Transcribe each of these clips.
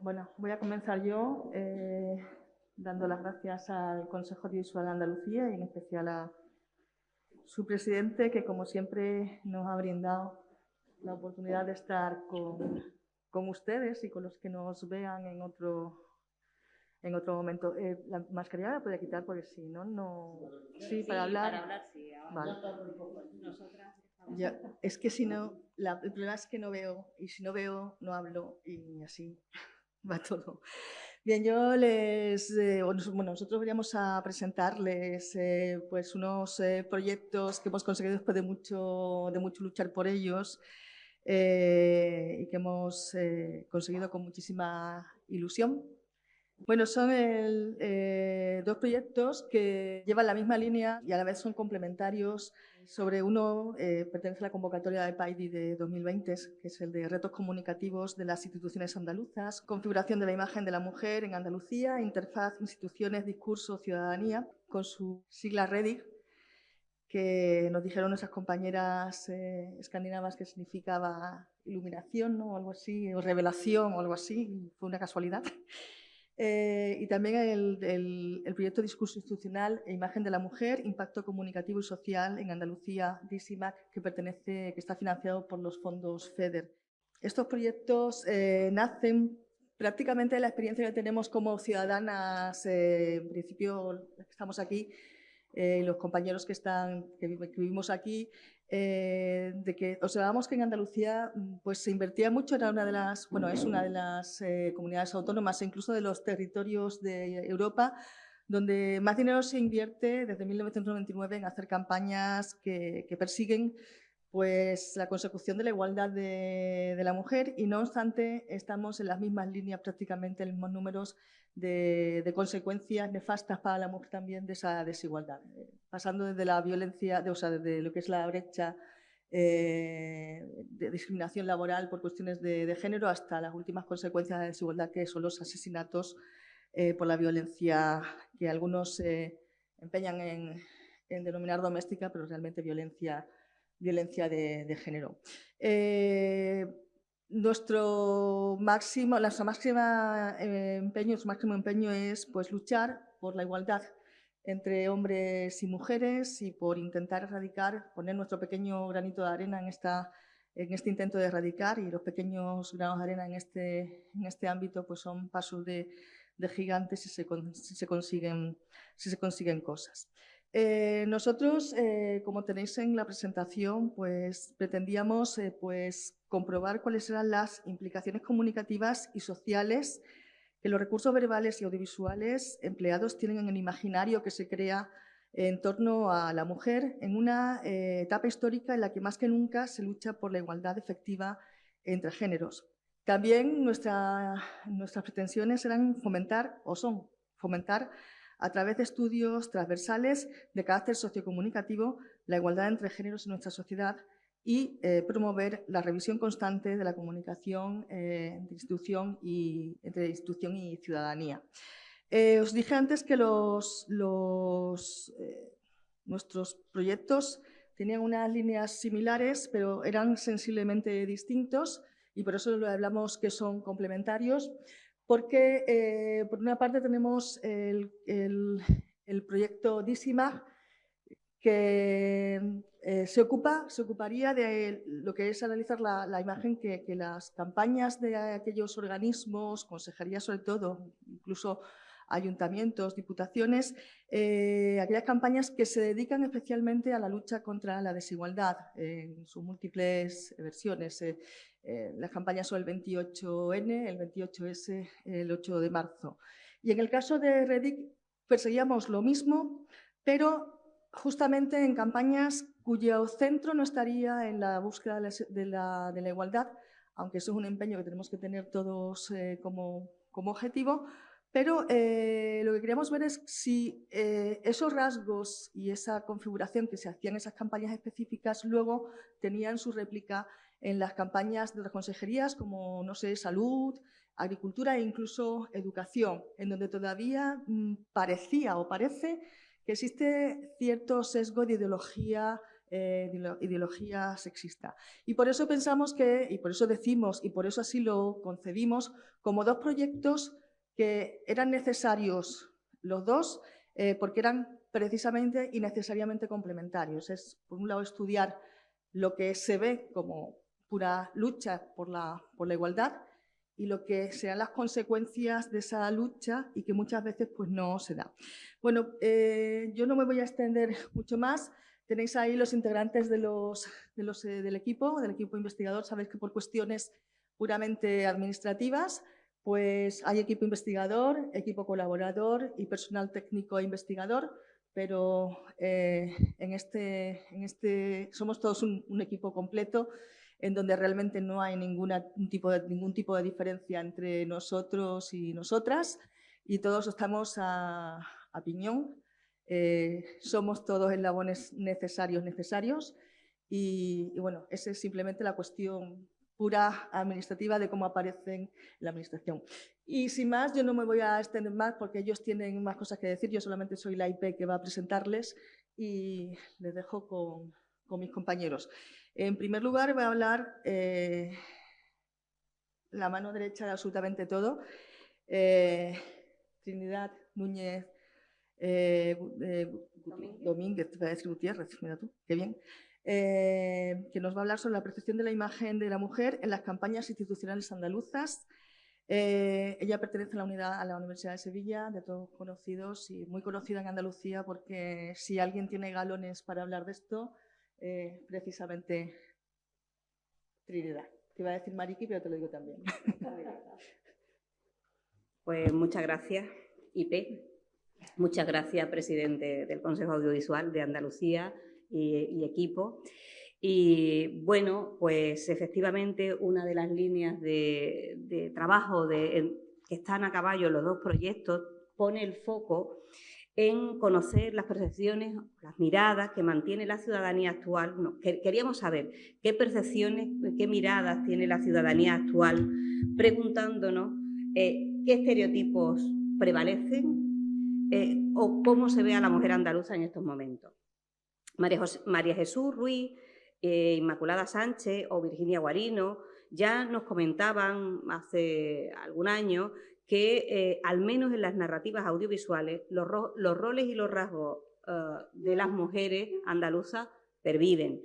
Bueno, voy a comenzar yo dando las gracias al Consejo Audiovisual de Andalucía y en especial a su presidente, que como siempre nos ha brindado la oportunidad de estar con ustedes y con los que nos vean en otro momento. La mascarilla la podría quitar porque si no, no... Sí, para hablar. Para hablar, sí. Vale. Nosotras Ya, es que si no, el problema es que no veo, y si no veo, no hablo, y así va todo. Bien, nosotros veníamos a presentarles pues unos proyectos que hemos conseguido después de mucho luchar por ellos y que hemos conseguido con muchísima ilusión. Bueno, son dos proyectos que llevan la misma línea y a la vez son complementarios. Sobre uno pertenece a la convocatoria de PAIDI de 2020, que es el de retos comunicativos de las instituciones andaluzas, configuración de la imagen de la mujer en Andalucía, interfaz, instituciones, discurso, ciudadanía, con su sigla REDIC, que nos dijeron nuestras compañeras escandinavas que significaba iluminación, ¿no? O algo así, o revelación o algo así, fue una casualidad. Y también el proyecto Discurso Institucional e Imagen de la Mujer, Impacto Comunicativo y Social en Andalucía, DISIMAC, que está financiado por los fondos FEDER. Estos proyectos nacen prácticamente de la experiencia que tenemos como ciudadanas, en principio estamos aquí, los compañeros que vivimos aquí, de que observamos que en Andalucía pues, se invertía mucho, es una de las comunidades autónomas e incluso de los territorios de Europa donde más dinero se invierte desde 1999 en hacer campañas que persiguen pues, la consecución de la igualdad de la mujer y no obstante estamos en las mismas líneas, prácticamente en los mismos números de consecuencias nefastas para la mujer también de esa desigualdad, pasando desde la violencia, desde lo que es la brecha de discriminación laboral por cuestiones de género hasta las últimas consecuencias de la desigualdad que son los asesinatos por la violencia que algunos empeñan en denominar doméstica, pero realmente violencia de género. Nuestro máximo empeño es pues, luchar por la igualdad entre hombres y mujeres y por intentar erradicar, poner nuestro pequeño granito de arena en este intento de erradicar, y los pequeños granos de arena en este ámbito pues son pasos de gigantes si se consiguen cosas. Nosotros, como tenéis en la presentación, pues pretendíamos pues, comprobar cuáles eran las implicaciones comunicativas y sociales que los recursos verbales y audiovisuales empleados tienen en el imaginario que se crea en torno a la mujer en una etapa histórica en la que más que nunca se lucha por la igualdad efectiva entre géneros. También nuestras pretensiones eran fomentar a través de estudios transversales de carácter sociocomunicativo la igualdad entre géneros en nuestra sociedad y promover la revisión constante de la comunicación entre institución y ciudadanía. Os dije antes que nuestros proyectos tenían unas líneas similares, pero eran sensiblemente distintos y por eso hablamos que son complementarios, porque por una parte tenemos el proyecto DISIMAG, que se ocuparía de lo que es analizar la imagen que las campañas de aquellos organismos, consejerías sobre todo, incluso ayuntamientos, diputaciones, aquellas campañas que se dedican especialmente a la lucha contra la desigualdad en sus múltiples versiones. Las campañas son el 28N, el 28S, el 8 de marzo. Y en el caso de REDIC perseguíamos lo mismo, pero justamente en campañas cuyo centro no estaría en la búsqueda de la igualdad, aunque eso es un empeño que tenemos que tener todos como objetivo, pero lo que queríamos ver es si esos rasgos y esa configuración que se hacían en esas campañas específicas luego tenían su réplica en las campañas de otras consejerías como, no sé, salud, agricultura e incluso educación, en donde todavía parecía o parece que existe cierto sesgo de ideología ideología sexista. Y por eso pensamos que, y por eso decimos, y por eso así lo concebimos, como dos proyectos que eran necesarios los dos, porque eran precisamente y necesariamente complementarios. Es, por un lado, estudiar lo que se ve como pura lucha por la igualdad y lo que serán las consecuencias de esa lucha y que muchas veces pues, no se da. Bueno, yo no me voy a extender mucho más. Tenéis ahí los integrantes del equipo investigador. Sabéis que por cuestiones puramente administrativas, pues hay equipo investigador, equipo colaborador y personal técnico e investigador, pero somos todos un equipo completo en donde realmente no hay ningún tipo de diferencia entre nosotros y nosotras y todos estamos a piñón. Somos todos eslabones necesarios y bueno, esa es simplemente la cuestión pura administrativa de cómo aparecen en la administración. Y sin más, yo no me voy a extender más porque ellos tienen más cosas que decir, yo solamente soy la IP que va a presentarles y les dejo con mis compañeros. En primer lugar, voy a hablar la mano derecha de absolutamente todo. Trinidad Núñez Domínguez, te voy a decir Gutiérrez, mira tú, qué bien, que nos va a hablar sobre la percepción de la imagen de la mujer en las campañas institucionales andaluzas. Ella pertenece a la Universidad de Sevilla, de todos conocidos y muy conocida en Andalucía, porque si alguien tiene galones para hablar de esto, precisamente Trinidad. Te iba a decir Mariqui, pero te lo digo también. Pues muchas gracias, IP. Muchas gracias, presidente del Consejo Audiovisual de Andalucía y equipo. Y bueno, pues efectivamente una de las líneas de trabajo que están a caballo los dos proyectos pone el foco en conocer las percepciones, las miradas que mantiene la ciudadanía actual. Queríamos saber qué percepciones, qué miradas tiene la ciudadanía actual, preguntándonos qué estereotipos prevalecen o cómo se ve a la mujer andaluza en estos momentos. María Jesús Ruiz, Inmaculada Sánchez o Virginia Guarino ya nos comentaban hace algún año que, al menos en las narrativas audiovisuales, los roles y los rasgos de las mujeres andaluzas perviven.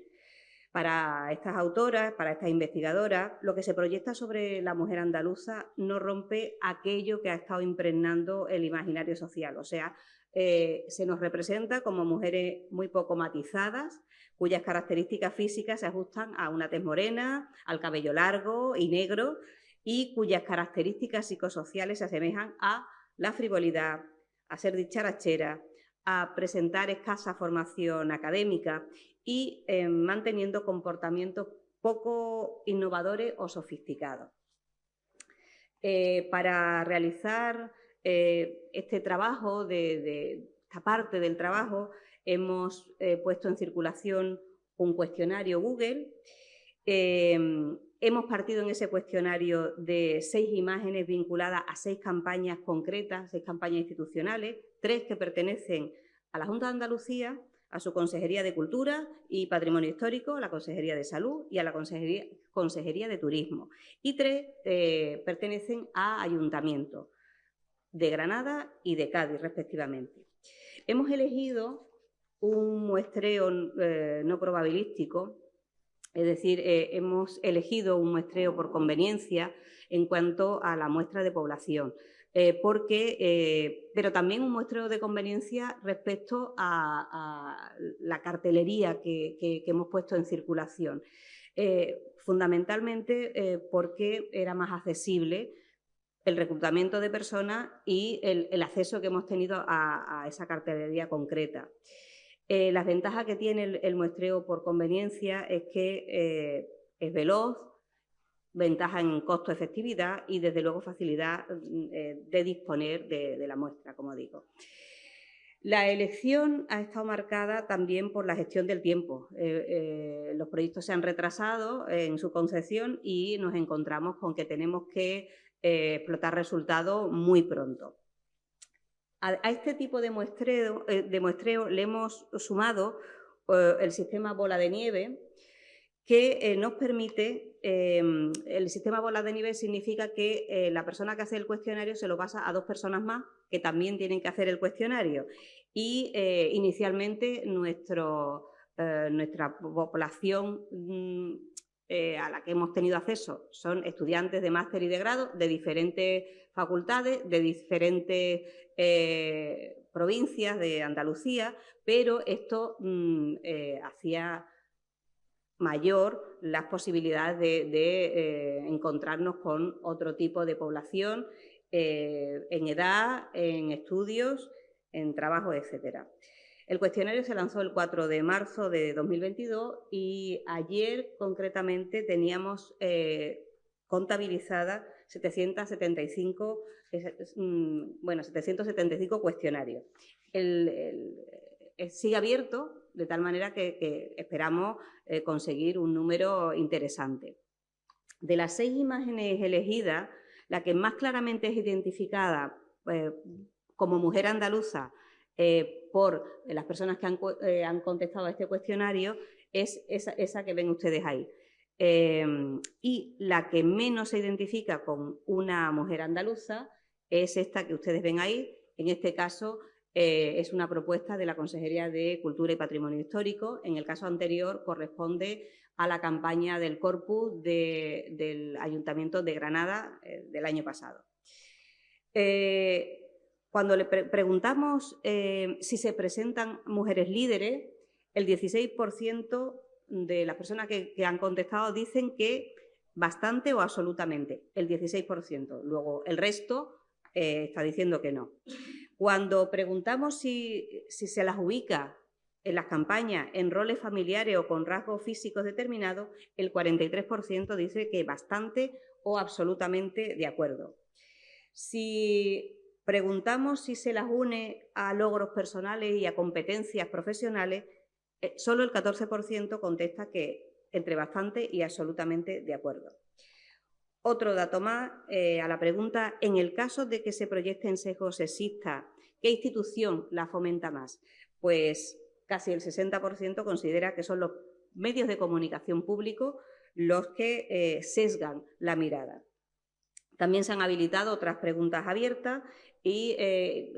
Para estas autoras, para estas investigadoras, lo que se proyecta sobre la mujer andaluza no rompe aquello que ha estado impregnando el imaginario social. O sea, se nos representa como mujeres muy poco matizadas, cuyas características físicas se ajustan a una tez morena, al cabello largo y negro, y cuyas características psicosociales se asemejan a la frivolidad, a ser dicharachera, a presentar escasa formación académica y manteniendo comportamientos poco innovadores o sofisticados. Para realizar este trabajo, esta parte del trabajo, hemos puesto en circulación un cuestionario Google. Hemos partido en ese cuestionario de 6 imágenes vinculadas a 6 campañas concretas, 6 campañas institucionales, 3 que pertenecen a la Junta de Andalucía, a su Consejería de Cultura y Patrimonio Histórico, a la Consejería de Salud y a la Consejería de Turismo. Y 3 pertenecen a ayuntamientos de Granada y de Cádiz, respectivamente. Hemos elegido un muestreo no probabilístico, es decir, hemos elegido un muestreo por conveniencia en cuanto a la muestra de población. Pero también un muestreo de conveniencia respecto a la cartelería que hemos puesto en circulación. Fundamentalmente porque era más accesible el reclutamiento de personas y el acceso que hemos tenido a esa cartelería concreta. Las ventajas que tiene el muestreo por conveniencia es que es veloz, ventaja en costo-efectividad y, desde luego, facilidad de disponer de la muestra, como digo. La elección ha estado marcada también por la gestión del tiempo. Los proyectos se han retrasado en su concepción y nos encontramos con que tenemos que explotar resultados muy pronto. A este tipo de muestreo le hemos sumado el sistema bola de nieve, que nos permite, el sistema bola de nieve significa que la persona que hace el cuestionario se lo pasa a 2 personas más que también tienen que hacer el cuestionario. Y inicialmente nuestra población a la que hemos tenido acceso son estudiantes de máster y de grado de diferentes facultades, de diferentes provincias de Andalucía, pero esto hacía mayor las posibilidades de encontrarnos con otro tipo de población en edad, en estudios, en trabajo, etcétera. El cuestionario se lanzó el 4 de marzo de 2022 y ayer concretamente teníamos contabilizadas 775 cuestionarios. Sigue abierto, de tal manera que esperamos conseguir un número interesante. De las 6 imágenes elegidas, la que más claramente es identificada como mujer andaluza por las personas que han contestado a este cuestionario es esa que ven ustedes ahí. Y la que menos se identifica con una mujer andaluza es esta que ustedes ven ahí. En este caso, es una propuesta de la Consejería de Cultura y Patrimonio Histórico. En el caso anterior corresponde a la campaña del Corpus del Ayuntamiento de Granada del año pasado. Cuando le preguntamos si se presentan mujeres líderes, el 16% de las personas que han contestado dicen que bastante o absolutamente, el 16%. Luego, el resto está diciendo que no. Cuando preguntamos si se las ubica en las campañas en roles familiares o con rasgos físicos determinados, el 43% dice que bastante o absolutamente de acuerdo. Si preguntamos si se las une a logros personales y a competencias profesionales, solo el 14% contesta que entre bastante y absolutamente de acuerdo. Otro dato más, a la pregunta, en el caso de que se proyecten sesgos sexistas, ¿qué institución la fomenta más? Pues casi el 60% considera que son los medios de comunicación públicos los que sesgan la mirada. También se han habilitado otras preguntas abiertas y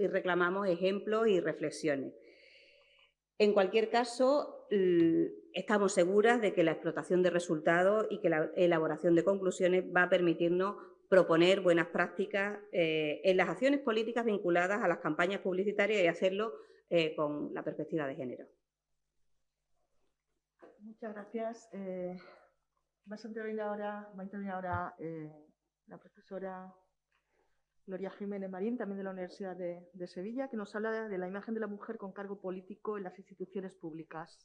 reclamamos ejemplos y reflexiones. En cualquier caso, estamos seguras de que la explotación de resultados y que la elaboración de conclusiones va a permitirnos proponer buenas prácticas en las acciones políticas vinculadas a las campañas publicitarias y hacerlo con la perspectiva de género. Muchas gracias. Va a intervenir ahora la profesora Gloria Jiménez Marín, también de la Universidad de Sevilla, que nos habla de la imagen de la mujer con cargo político en las instituciones públicas.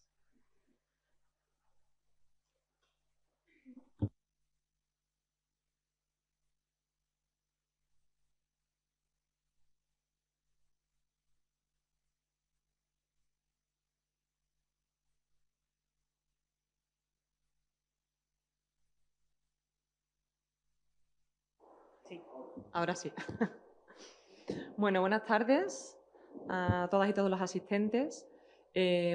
Sí, ahora sí. Bueno, buenas tardes a todas y todos los asistentes.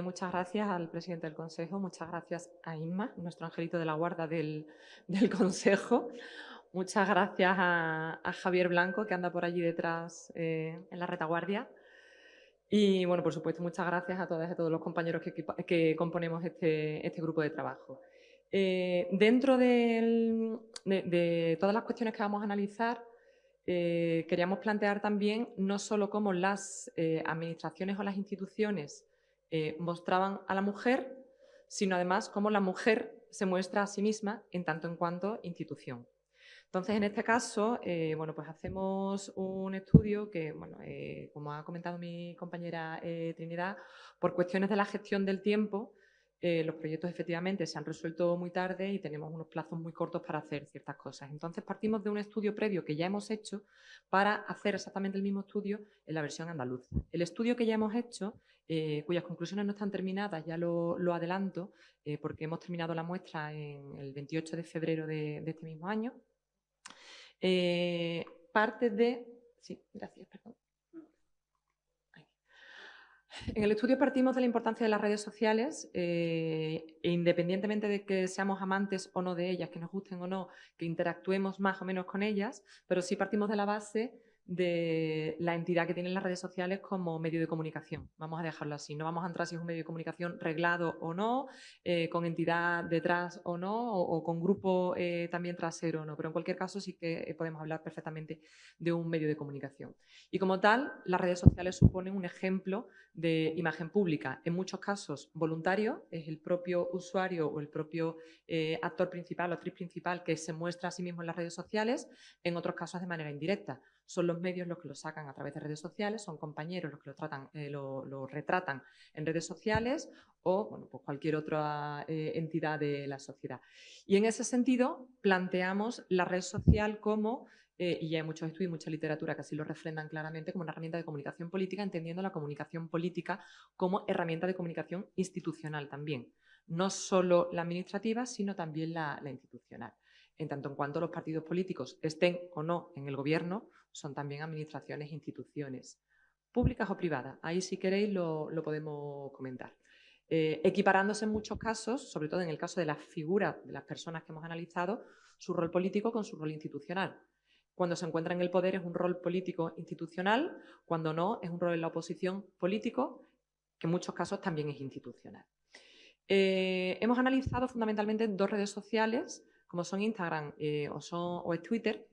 Muchas gracias al presidente del Consejo, muchas gracias a Inma, nuestro angelito de la guarda del Consejo. Muchas gracias a Javier Blanco, que anda por allí detrás en la retaguardia. Y, bueno, por supuesto, muchas gracias a todas y a todos los compañeros que componemos este grupo de trabajo. Dentro de todas las cuestiones que vamos a analizar, queríamos plantear también no solo cómo las administraciones o las instituciones mostraban a la mujer, sino además cómo la mujer se muestra a sí misma en tanto en cuanto institución. Entonces, en este caso, bueno, pues hacemos un estudio que, bueno, como ha comentado mi compañera Trinidad, por cuestiones de la gestión del tiempo, los proyectos efectivamente se han resuelto muy tarde y tenemos unos plazos muy cortos para hacer ciertas cosas. Entonces, partimos de un estudio previo que ya hemos hecho para hacer exactamente el mismo estudio en la versión andaluza. El estudio que ya hemos hecho, cuyas conclusiones no están terminadas, ya lo adelanto, porque hemos terminado la muestra en el 28 de febrero de este mismo año. Parte de... Sí, gracias, perdón. En el estudio partimos de la importancia de las redes sociales, e independientemente de que seamos amantes o no de ellas, que nos gusten o no, que interactuemos más o menos con ellas, pero sí partimos de la base de la entidad que tienen las redes sociales como medio de comunicación. Vamos a dejarlo así. No vamos a entrar si es un medio de comunicación reglado o no, con entidad detrás o no, o con grupo también trasero o no, pero en cualquier caso sí que podemos hablar perfectamente de un medio de comunicación. Y como tal, las redes sociales suponen un ejemplo de imagen pública, en muchos casos voluntario, es el propio usuario o el propio actor principal o actriz principal que se muestra a sí mismo en las redes sociales, en otros casos de manera indirecta. Son los medios los que lo sacan a través de redes sociales, son compañeros los que lo retratan en redes sociales o bueno, pues cualquier otra entidad de la sociedad. Y en ese sentido planteamos la red social como y ya hay muchos estudios y mucha literatura que así lo refrendan claramente como una herramienta de comunicación política, entendiendo la comunicación política como herramienta de comunicación institucional también. No solo la administrativa, sino también la institucional. En tanto en cuanto los partidos políticos estén o no en el gobierno, son también administraciones e instituciones, públicas o privadas. Ahí, si queréis, lo podemos comentar. Equiparándose en muchos casos, sobre todo en el caso de las figuras de las personas que hemos analizado, su rol político con su rol institucional. Cuando se encuentra en el poder es un rol político institucional, cuando no es un rol en la oposición político, que en muchos casos también es institucional. Hemos analizado fundamentalmente dos redes sociales, como son Instagram o es Twitter,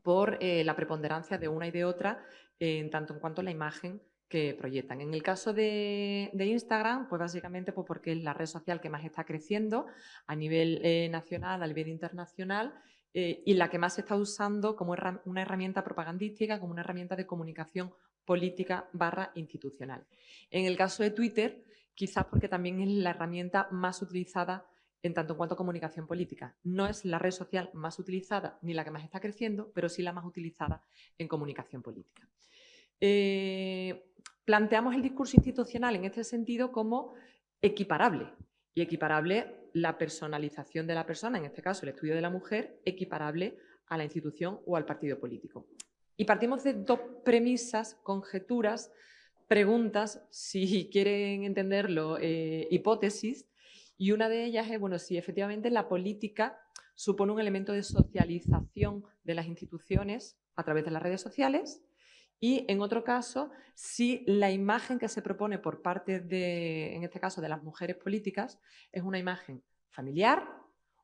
por la preponderancia de una y de otra, en tanto en cuanto a la imagen que proyectan. En el caso de Instagram, pues básicamente pues porque es la red social que más está creciendo a nivel nacional, a nivel internacional, y la que más se está usando como una herramienta propagandística, como una herramienta de comunicación política / institucional. En el caso de Twitter, quizás porque también es la herramienta más utilizada en tanto en cuanto a comunicación política. No es la red social más utilizada ni la que más está creciendo, pero sí la más utilizada en comunicación política. Planteamos el discurso institucional en este sentido como equiparable. Y equiparable la personalización de la persona, en este caso el estudio de la mujer, equiparable a la institución o al partido político. Y partimos de dos premisas, conjeturas, preguntas, si quieren entenderlo, hipótesis, y una de ellas es, bueno, si efectivamente la política supone un elemento de socialización de las instituciones a través de las redes sociales, y en otro caso, si la imagen que se propone por parte de, en este caso, de las mujeres políticas, es una imagen familiar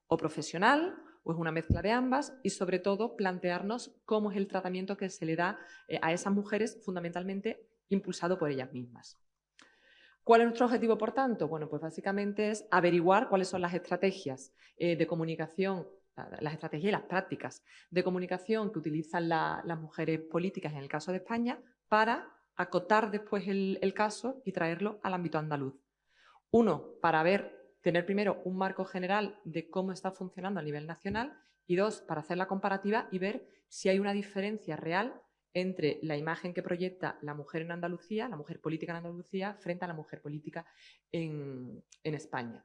o profesional, o es una mezcla de ambas, y sobre todo plantearnos cómo es el tratamiento que se le da a esas mujeres, fundamentalmente impulsado por ellas mismas. ¿Cuál es nuestro objetivo, por tanto? Bueno, pues básicamente es averiguar cuáles son las estrategias de comunicación, las estrategias y las prácticas de comunicación que utilizan las mujeres políticas en el caso de España para acotar después el caso y traerlo al ámbito andaluz. Uno, para tener primero un marco general de cómo está funcionando a nivel nacional, y dos, para hacer la comparativa y ver si hay una diferencia real entre la imagen que proyecta la mujer en Andalucía, la mujer política en Andalucía, frente a la mujer política en España.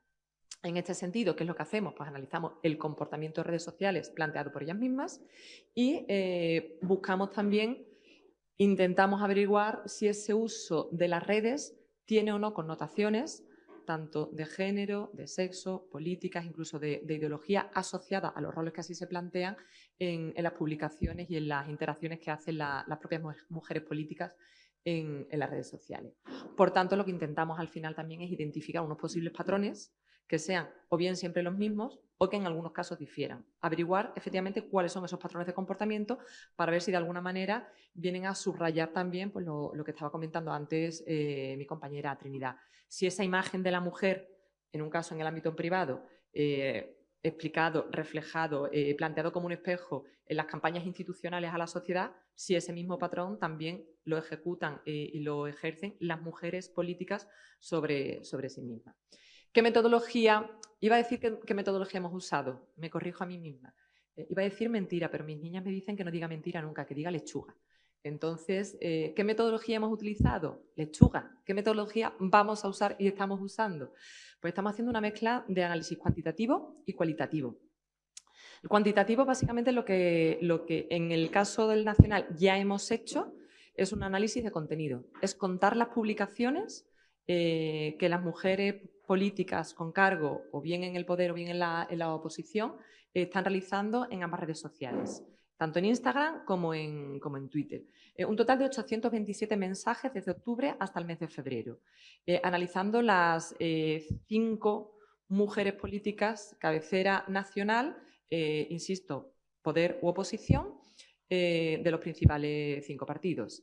En este sentido, ¿qué es lo que hacemos? Pues analizamos el comportamiento de redes sociales planteado por ellas mismas y buscamos también, intentamos averiguar si ese uso de las redes tiene o no connotaciones tanto de género, de sexo, políticas, incluso de ideología asociada a los roles que así se plantean en las publicaciones y en las interacciones que hacen las propias mujeres políticas en las redes sociales. Por tanto, lo que intentamos al final también es identificar unos posibles patrones que sean o bien siempre los mismos o que en algunos casos difieran. Averiguar efectivamente cuáles son esos patrones de comportamiento para ver si de alguna manera vienen a subrayar también pues, lo que estaba comentando antes mi compañera Trinidad. Si esa imagen de la mujer, en un caso en el ámbito privado, explicado, reflejado, planteado como un espejo en las campañas institucionales a la sociedad, si ese mismo patrón también lo ejecutan y lo ejercen las mujeres políticas sobre sí mismas. ¿Qué metodología? Iba a decir qué metodología hemos usado, me corrijo a mí misma. Iba a decir mentira, pero mis niñas me dicen que no diga mentira nunca, que diga lechuga. Entonces, ¿qué metodología hemos utilizado? Lechuga. ¿Qué metodología vamos a usar y estamos usando? Pues estamos haciendo una mezcla de análisis cuantitativo y cualitativo. El cuantitativo básicamente es lo que en el caso del nacional ya hemos hecho, es un análisis de contenido, es contar las publicaciones que las mujeres políticas con cargo o bien en el poder o bien en la oposición están realizando en ambas redes sociales, tanto en Instagram como en Twitter. Un total de 827 mensajes desde octubre hasta el mes de febrero, analizando las 5 mujeres políticas cabecera nacional, insisto, poder u oposición, de los principales 5 partidos.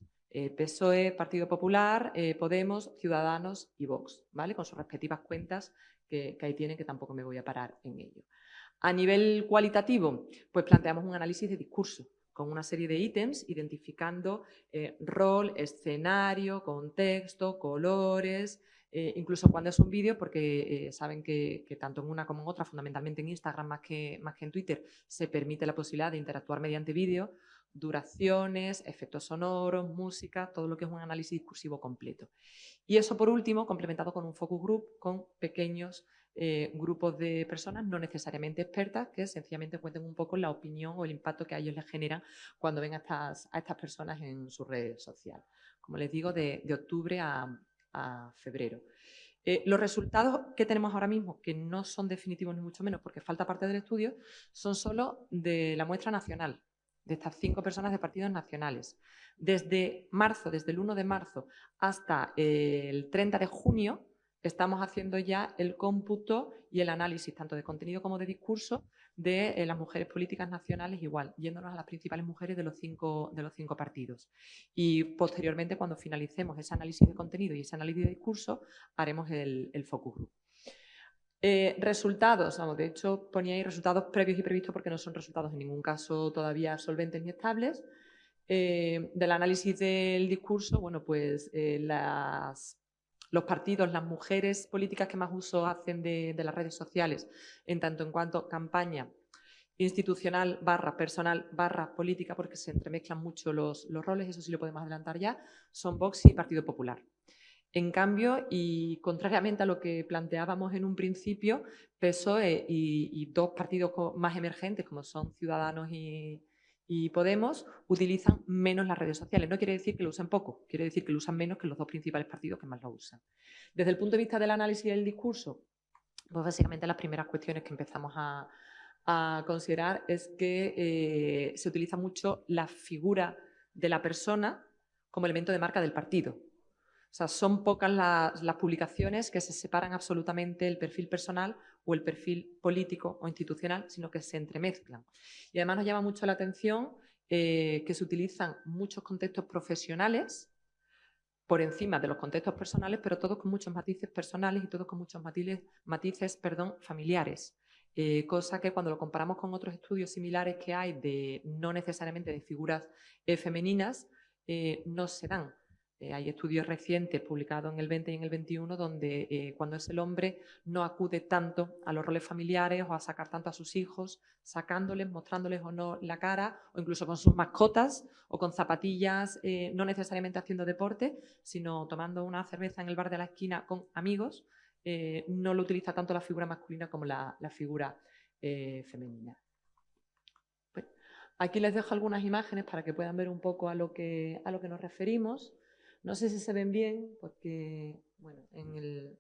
PSOE, Partido Popular, Podemos, Ciudadanos y Vox, ¿vale? Con sus respectivas cuentas que ahí tienen, que tampoco me voy a parar en ello. A nivel cualitativo, pues planteamos un análisis de discurso con una serie de ítems identificando rol, escenario, contexto, colores, incluso cuando es un vídeo, porque saben que tanto en una como en otra, fundamentalmente en Instagram más que en Twitter, se permite la posibilidad de interactuar mediante vídeo, duraciones, efectos sonoros, música, todo lo que es un análisis discursivo completo. Y eso, por último, complementado con un focus group con pequeños grupos de personas no necesariamente expertas que sencillamente cuenten un poco la opinión o el impacto que a ellos les generan cuando ven a estas personas en su red social. Como les digo, de octubre a febrero. Los resultados que tenemos ahora mismo, que no son definitivos ni mucho menos porque falta parte del estudio, son solo de la muestra nacional, de estas 5 personas de partidos nacionales. Desde marzo, desde el 1 de marzo hasta el 30 de junio, estamos haciendo ya el cómputo y el análisis tanto de contenido como de discurso de las mujeres políticas nacionales, igual, yéndonos a las principales mujeres de los cinco partidos. Y posteriormente, cuando finalicemos ese análisis de contenido y ese análisis de discurso, haremos el focus group. Resultados, vamos, de hecho ponía ahí resultados previos y previstos porque no son resultados en ningún caso todavía solventes ni estables. Del análisis del discurso, bueno, pues los partidos, las mujeres políticas que más uso hacen de las redes sociales, en tanto en cuanto campaña institucional / personal / política, porque se entremezclan mucho los roles, eso sí lo podemos adelantar ya, son Vox y Partido Popular. En cambio, y contrariamente a lo que planteábamos en un principio, PSOE y 2 partidos más emergentes, como son Ciudadanos y Podemos, utilizan menos las redes sociales. No quiere decir que lo usen poco, quiere decir que lo usan menos que los 2 principales partidos que más lo usan. Desde el punto de vista del análisis del discurso, pues básicamente las primeras cuestiones que empezamos a considerar es que se utiliza mucho la figura de la persona como elemento de marca del partido. O sea, son pocas las publicaciones que se separan absolutamente el perfil personal o el perfil político o institucional, sino que se entremezclan. Y además nos llama mucho la atención que se utilizan muchos contextos profesionales por encima de los contextos personales, pero todos con muchos matices personales y todos con muchos matices familiares. Cosa que cuando lo comparamos con otros estudios similares que hay, no necesariamente de figuras femeninas, no se dan. Hay estudios recientes publicados en el 20 y en el 21 donde cuando es el hombre no acude tanto a los roles familiares o a sacar tanto a sus hijos, sacándoles, mostrándoles o no la cara, o incluso con sus mascotas o con zapatillas, no necesariamente haciendo deporte, sino tomando una cerveza en el bar de la esquina con amigos. No lo utiliza tanto la figura masculina como la figura femenina. Pues, aquí les dejo algunas imágenes para que puedan ver un poco a lo que nos referimos. No sé si se ven bien, porque bueno, en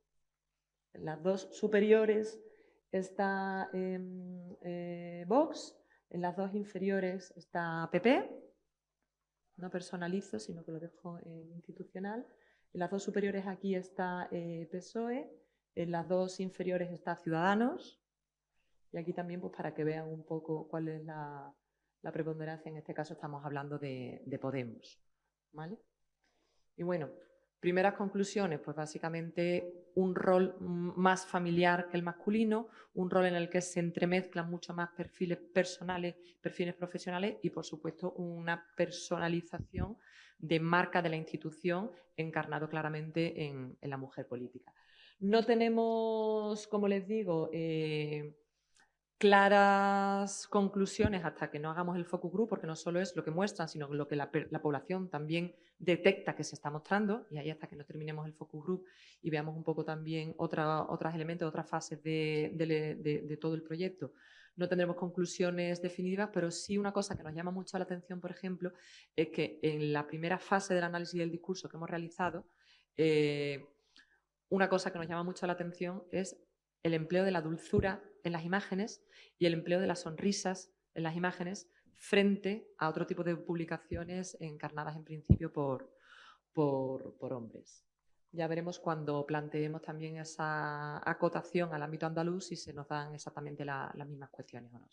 las 2 superiores está Vox, en las 2 inferiores está PP. No personalizo, sino que lo dejo institucional. En las 2 superiores aquí está PSOE, en las 2 inferiores está Ciudadanos, y aquí también pues, para que vean un poco cuál es la preponderancia. En este caso estamos hablando de Podemos, ¿vale? Y bueno, primeras conclusiones, pues básicamente un rol más familiar que el masculino, un rol en el que se entremezclan mucho más perfiles personales, perfiles profesionales y, por supuesto, una personalización de marca de la institución encarnado claramente en la mujer política. No tenemos, como les digo, claras conclusiones hasta que no hagamos el focus group, porque no solo es lo que muestran, sino lo que la población también detecta que se está mostrando, y ahí hasta que no terminemos el focus group y veamos un poco también otros elementos, otras fases de todo el proyecto, no tendremos conclusiones definitivas, pero sí una cosa que nos llama mucho la atención, por ejemplo, es que en la primera fase del análisis del discurso que hemos realizado, una cosa que nos llama mucho la atención es el empleo de la dulzura en las imágenes y el empleo de las sonrisas en las imágenes frente a otro tipo de publicaciones encarnadas en principio por hombres. Ya veremos cuando planteemos también esa acotación al ámbito andaluz si se nos dan exactamente las mismas cuestiones o no.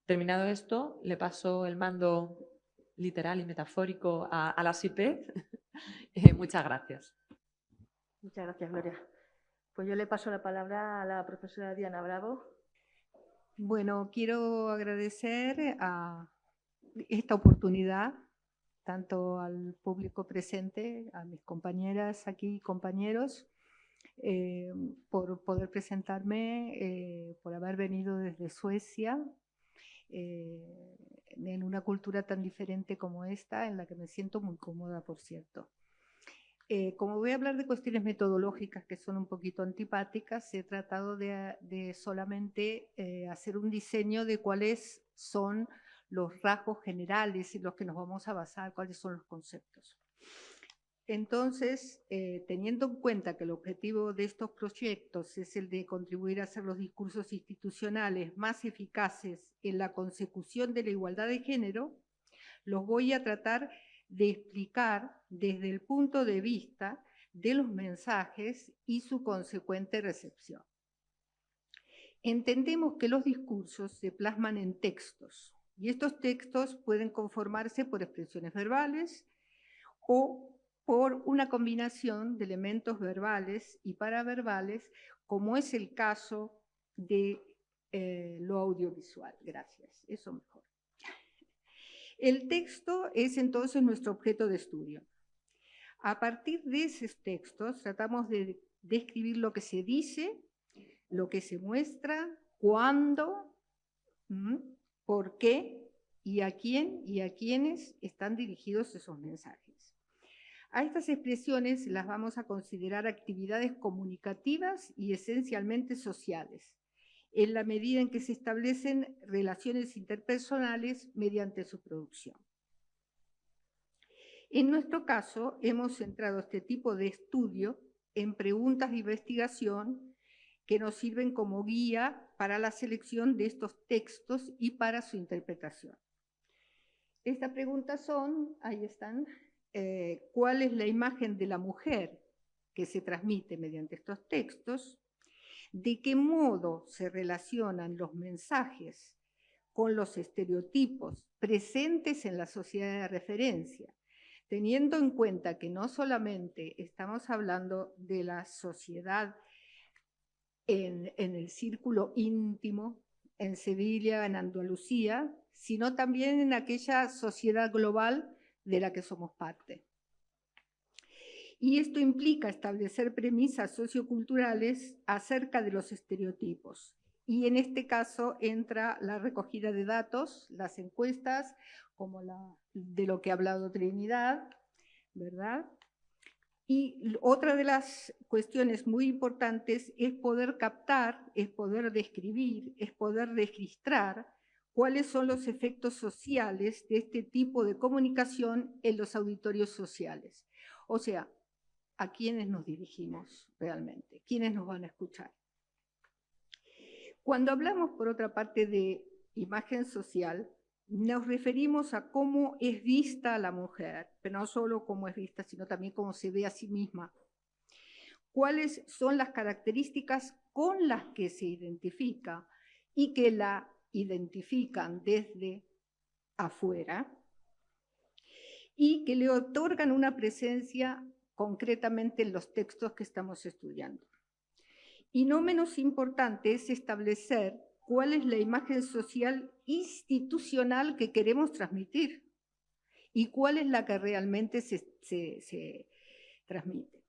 Terminado esto, le paso el mando literal y metafórico a la SIPE. Muchas gracias. Muchas gracias, Gloria. Pues yo le paso la palabra a la profesora Diana Bravo. Bueno, quiero agradecer a esta oportunidad, tanto al público presente, a mis compañeras aquí y compañeros, por poder presentarme, por haber venido desde Suecia, en una cultura tan diferente como esta, en la que me siento muy cómoda, por cierto. Como voy a hablar de cuestiones metodológicas que son un poquito antipáticas, he tratado de solamente hacer un diseño de cuáles son los rasgos generales en los que nos vamos a basar, cuáles son los conceptos. Entonces, teniendo en cuenta que el objetivo de estos proyectos es el de contribuir a hacer los discursos institucionales más eficaces en la consecución de la igualdad de género, los voy a tratar de explicar desde el punto de vista de los mensajes y su consecuente recepción. Entendemos que los discursos se plasman en textos, y estos textos pueden conformarse por expresiones verbales o por una combinación de elementos verbales y paraverbales, como es el caso de lo audiovisual. Gracias, eso mejor. El texto es entonces nuestro objeto de estudio. A partir de esos textos tratamos de describir lo que se dice, lo que se muestra, cuándo, por qué y a quién y a quiénes están dirigidos esos mensajes. A estas expresiones las vamos a considerar actividades comunicativas y esencialmente sociales, en la medida en que se establecen relaciones interpersonales mediante su producción. En nuestro caso, hemos centrado este tipo de estudio en preguntas de investigación que nos sirven como guía para la selección de estos textos y para su interpretación. Estas preguntas son, ahí están, ¿cuál es la imagen de la mujer que se transmite mediante estos textos? ¿De qué modo se relacionan los mensajes con los estereotipos presentes en la sociedad de referencia? Teniendo en cuenta que no solamente estamos hablando de la sociedad en el círculo íntimo, en Sevilla, en Andalucía, sino también en aquella sociedad global de la que somos parte. Y esto implica establecer premisas socioculturales acerca de los estereotipos. Y en este caso entra la recogida de datos, las encuestas, como de lo que ha hablado Trinidad, ¿verdad? Y otra de las cuestiones muy importantes es poder captar, es poder describir, es poder registrar cuáles son los efectos sociales de este tipo de comunicación en los auditorios sociales. O sea, ¿a quiénes nos dirigimos realmente? ¿Quiénes nos van a escuchar? Cuando hablamos, por otra parte, de imagen social, nos referimos a cómo es vista la mujer, pero no solo cómo es vista, sino también cómo se ve a sí misma. ¿Cuáles son las características con las que se identifica y que la identifican desde afuera y que le otorgan una presencia concretamente en los textos que estamos estudiando? Y no menos importante es establecer cuál es la imagen social institucional que queremos transmitir y cuál es la que realmente se transmite.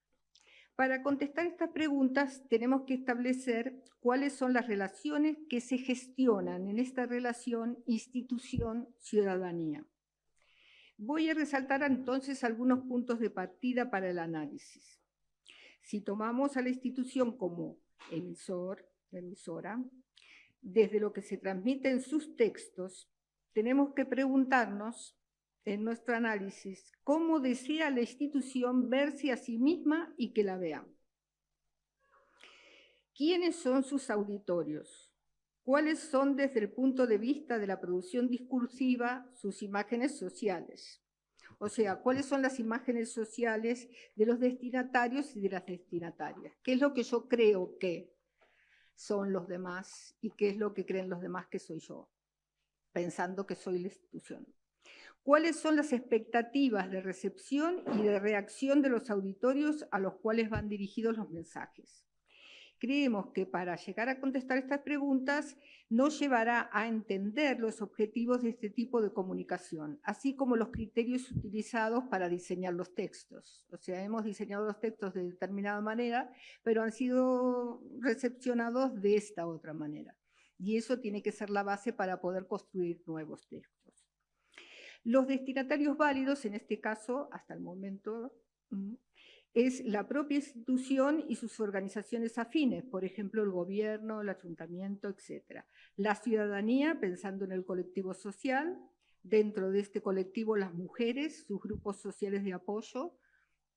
Para contestar estas preguntas tenemos que establecer cuáles son las relaciones que se gestionan en esta relación institución-ciudadanía. Voy a resaltar entonces algunos puntos de partida para el análisis. Si tomamos a la institución como emisor, emisora, desde lo que se transmite en sus textos, tenemos que preguntarnos en nuestro análisis cómo desea la institución verse a sí misma y que la vean. ¿Quiénes son sus auditorios? ¿Cuáles son desde el punto de vista de la producción discursiva sus imágenes sociales? O sea, ¿cuáles son las imágenes sociales de los destinatarios y de las destinatarias? ¿Qué es lo que yo creo que son los demás y qué es lo que creen los demás que soy yo, pensando que soy la institución? ¿Cuáles son las expectativas de recepción y de reacción de los auditorios a los cuales van dirigidos los mensajes? Creemos que para llegar a contestar estas preguntas nos llevará a entender los objetivos de este tipo de comunicación, así como los criterios utilizados para diseñar los textos. O sea, hemos diseñado los textos de determinada manera, pero han sido recepcionados de esta otra manera. Y eso tiene que ser la base para poder construir nuevos textos. Los destinatarios válidos, en este caso, hasta el momento, es la propia institución y sus organizaciones afines, por ejemplo, el gobierno, el ayuntamiento, etc. La ciudadanía, pensando en el colectivo social, dentro de este colectivo las mujeres, sus grupos sociales de apoyo,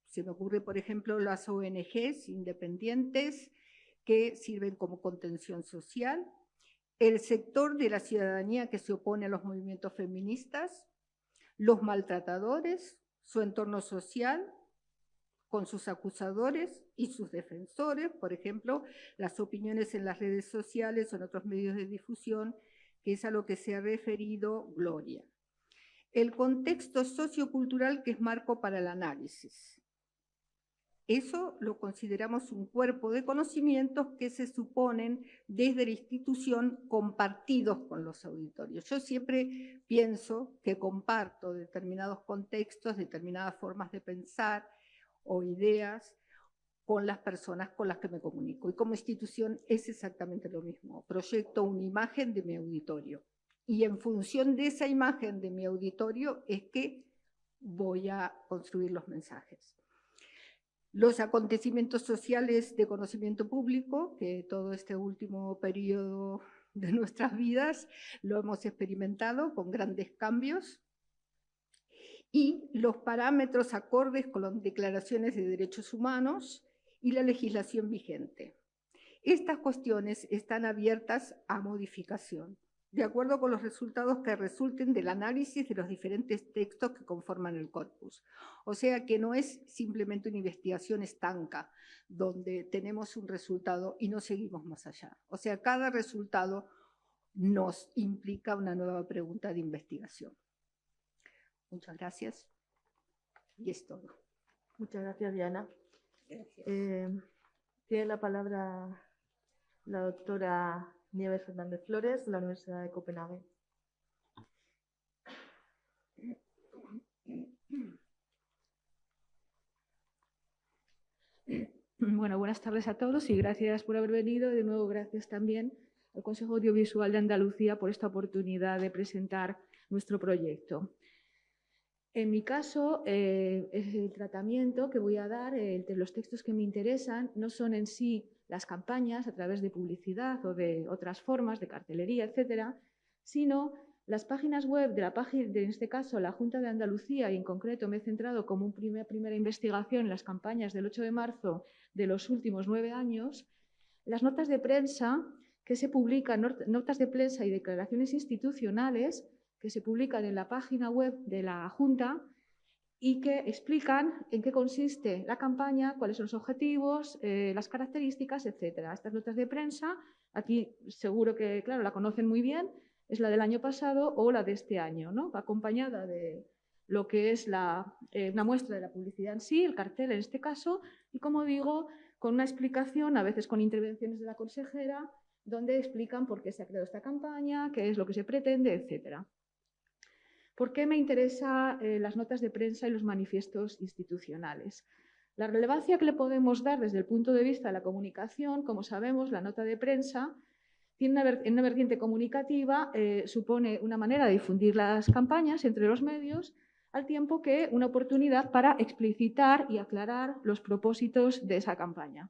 se me ocurre, por ejemplo, las ONGs independientes que sirven como contención social, el sector de la ciudadanía que se opone a los movimientos feministas, los maltratadores, su entorno social, con sus acusadores y sus defensores, por ejemplo, las opiniones en las redes sociales o en otros medios de difusión, que es a lo que se ha referido Gloria. El contexto sociocultural que es marco para el análisis. Eso lo consideramos un cuerpo de conocimientos que se suponen desde la institución compartidos con los auditorios. Yo siempre pienso que comparto determinados contextos, determinadas formas de pensar, o ideas con las personas con las que me comunico. Y como institución es exactamente lo mismo. Proyecto una imagen de mi auditorio. Y en función de esa imagen de mi auditorio es que voy a construir los mensajes. Los acontecimientos sociales de conocimiento público, que todo este último periodo de nuestras vidas lo hemos experimentado con grandes cambios, y los parámetros acordes con las declaraciones de derechos humanos y la legislación vigente. Estas cuestiones están abiertas a modificación, de acuerdo con los resultados que resulten del análisis de los diferentes textos que conforman el corpus. O sea que no es simplemente una investigación estanca, donde tenemos un resultado y no seguimos más allá. O sea, cada resultado nos implica una nueva pregunta de investigación. Muchas gracias. Y es todo. Muchas gracias, Diana. Gracias. Tiene la palabra la doctora Nieves Fernández Flores, de la Universidad de Copenhague. Bueno, buenas tardes a todos y gracias por haber venido. De nuevo, gracias también al Consejo Audiovisual de Andalucía por esta oportunidad de presentar nuestro proyecto. En mi caso, el tratamiento que voy a dar, los textos que me interesan, no son en sí las campañas a través de publicidad o de otras formas de cartelería, etcétera, sino las páginas web de la página, en este caso la Junta de Andalucía, y en concreto me he centrado como primera investigación en las campañas del 8 de marzo de los últimos 9 años, las notas de prensa que se publican, notas de prensa y declaraciones institucionales que se publican en la página web de la Junta y que explican en qué consiste la campaña, cuáles son los objetivos, las características, etc. Estas notas de prensa, aquí seguro que, claro, la conocen muy bien, es la del año pasado o la de este año, ¿no? Va acompañada de lo que es una muestra de la publicidad en sí, el cartel en este caso, y como digo, con una explicación, a veces con intervenciones de la consejera, donde explican por qué se ha creado esta campaña, qué es lo que se pretende, etc. ¿Por qué me interesan las notas de prensa y los manifiestos institucionales? La relevancia que le podemos dar desde el punto de vista de la comunicación, como sabemos, la nota de prensa tiene una vertiente comunicativa, supone una manera de difundir las campañas entre los medios, al tiempo que una oportunidad para explicitar y aclarar los propósitos de esa campaña.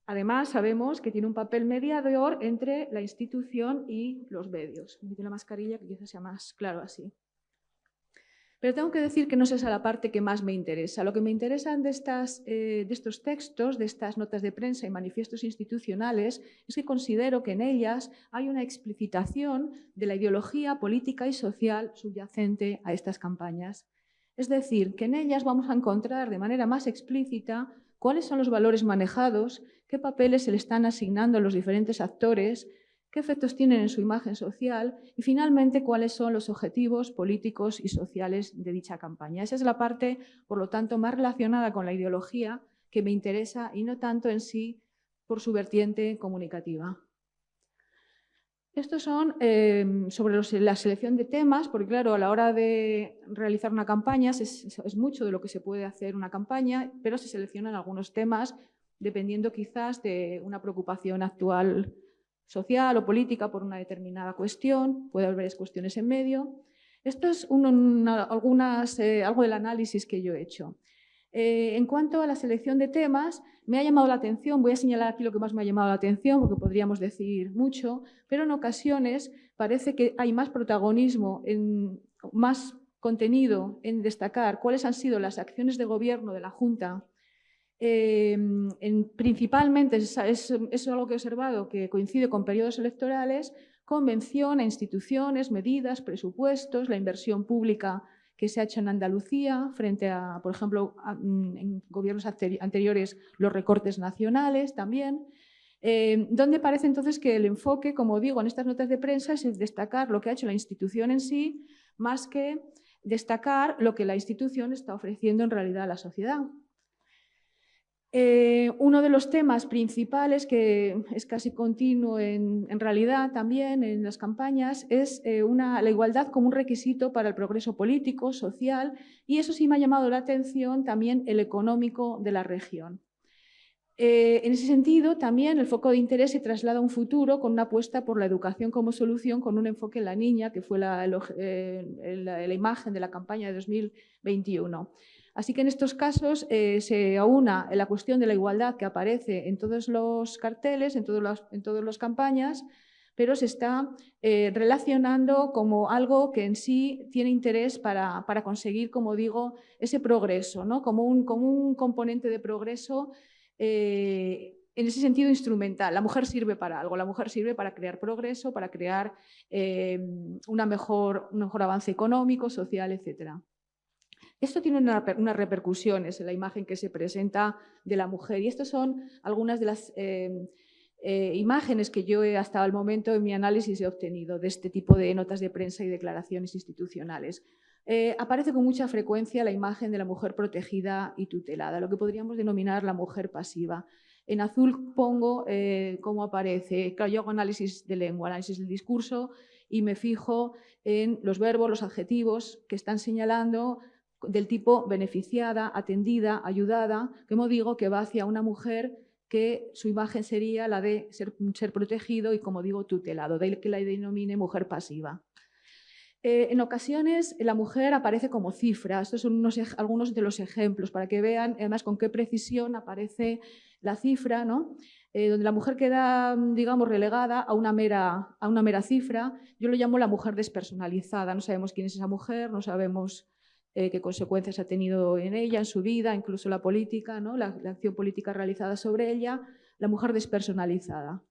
Además, sabemos que tiene un papel mediador entre la institución y los medios. Me quito la mascarilla que quizás sea más claro así. Pero tengo que decir que no es esa la parte que más me interesa. Lo que me interesan de estos textos, de estas notas de prensa y manifiestos institucionales, es que considero que en ellas hay una explicitación de la ideología política y social subyacente a estas campañas. Es decir, que en ellas vamos a encontrar de manera más explícita cuáles son los valores manejados, qué papeles se le están asignando a los diferentes actores, qué efectos tienen en su imagen social y, finalmente, cuáles son los objetivos políticos y sociales de dicha campaña. Esa es la parte, por lo tanto, más relacionada con la ideología que me interesa y no tanto en sí por su vertiente comunicativa. Estos son sobre la selección de temas, porque claro, a la hora de realizar una campaña es mucho de lo que se puede hacer una campaña, pero se seleccionan algunos temas dependiendo quizás de una preocupación actual social o política por una determinada cuestión, puede haber varias cuestiones en medio. Esto es algo del análisis que yo he hecho. En cuanto a la selección de temas, me ha llamado la atención, voy a señalar aquí lo que más me ha llamado la atención, porque podríamos decir mucho, pero en ocasiones parece que hay más protagonismo, más contenido en destacar cuáles han sido las acciones de gobierno de la Junta. Principalmente es algo que he observado que coincide con periodos electorales, con mención a instituciones, medidas, presupuestos, la inversión pública que se ha hecho en Andalucía frente a, por ejemplo, en gobiernos anteriores, los recortes nacionales también, donde parece entonces que el enfoque, como digo, en estas notas de prensa es destacar lo que ha hecho la institución en sí, más que destacar lo que la institución está ofreciendo en realidad a la sociedad. Uno de los temas principales, que es casi continuo en realidad también en las campañas, es la igualdad como un requisito para el progreso político, social, y eso sí me ha llamado la atención también el económico de la región. En ese sentido, también el foco de interés se traslada a un futuro con una apuesta por la educación como solución, con un enfoque en la niña, que fue la imagen de la campaña de 2021. Así que en estos casos se aúna la cuestión de la igualdad que aparece en todos los carteles, en todas las campañas, pero se está relacionando como algo que en sí tiene interés para conseguir, como digo, ese progreso, ¿no? como un componente de progreso en ese sentido instrumental. La mujer sirve para algo, la mujer sirve para crear progreso, para crear un mejor avance económico, social, etcétera. Esto tiene unas repercusiones en la imagen que se presenta de la mujer y estas son algunas de las imágenes que yo hasta el momento en mi análisis he obtenido de este tipo de notas de prensa y declaraciones institucionales. Aparece con mucha frecuencia la imagen de la mujer protegida y tutelada, lo que podríamos denominar la mujer pasiva. En azul pongo cómo aparece. Claro, yo hago análisis de lengua, análisis del discurso y me fijo en los verbos, los adjetivos que están señalando del tipo beneficiada, atendida, ayudada, como digo, que va hacia una mujer que su imagen sería la de ser protegido y, como digo, tutelado, de ahí que la denomine mujer pasiva. En ocasiones la mujer aparece como cifra. Estos son algunos de los ejemplos para que vean además con qué precisión aparece la cifra, ¿no? Donde la mujer queda, digamos, relegada a una mera cifra. Yo lo llamo la mujer despersonalizada. No sabemos quién es esa mujer, no sabemos qué consecuencias ha tenido en ella, en su vida, incluso la política, ¿no? la acción política realizada sobre ella, la mujer despersonalizada.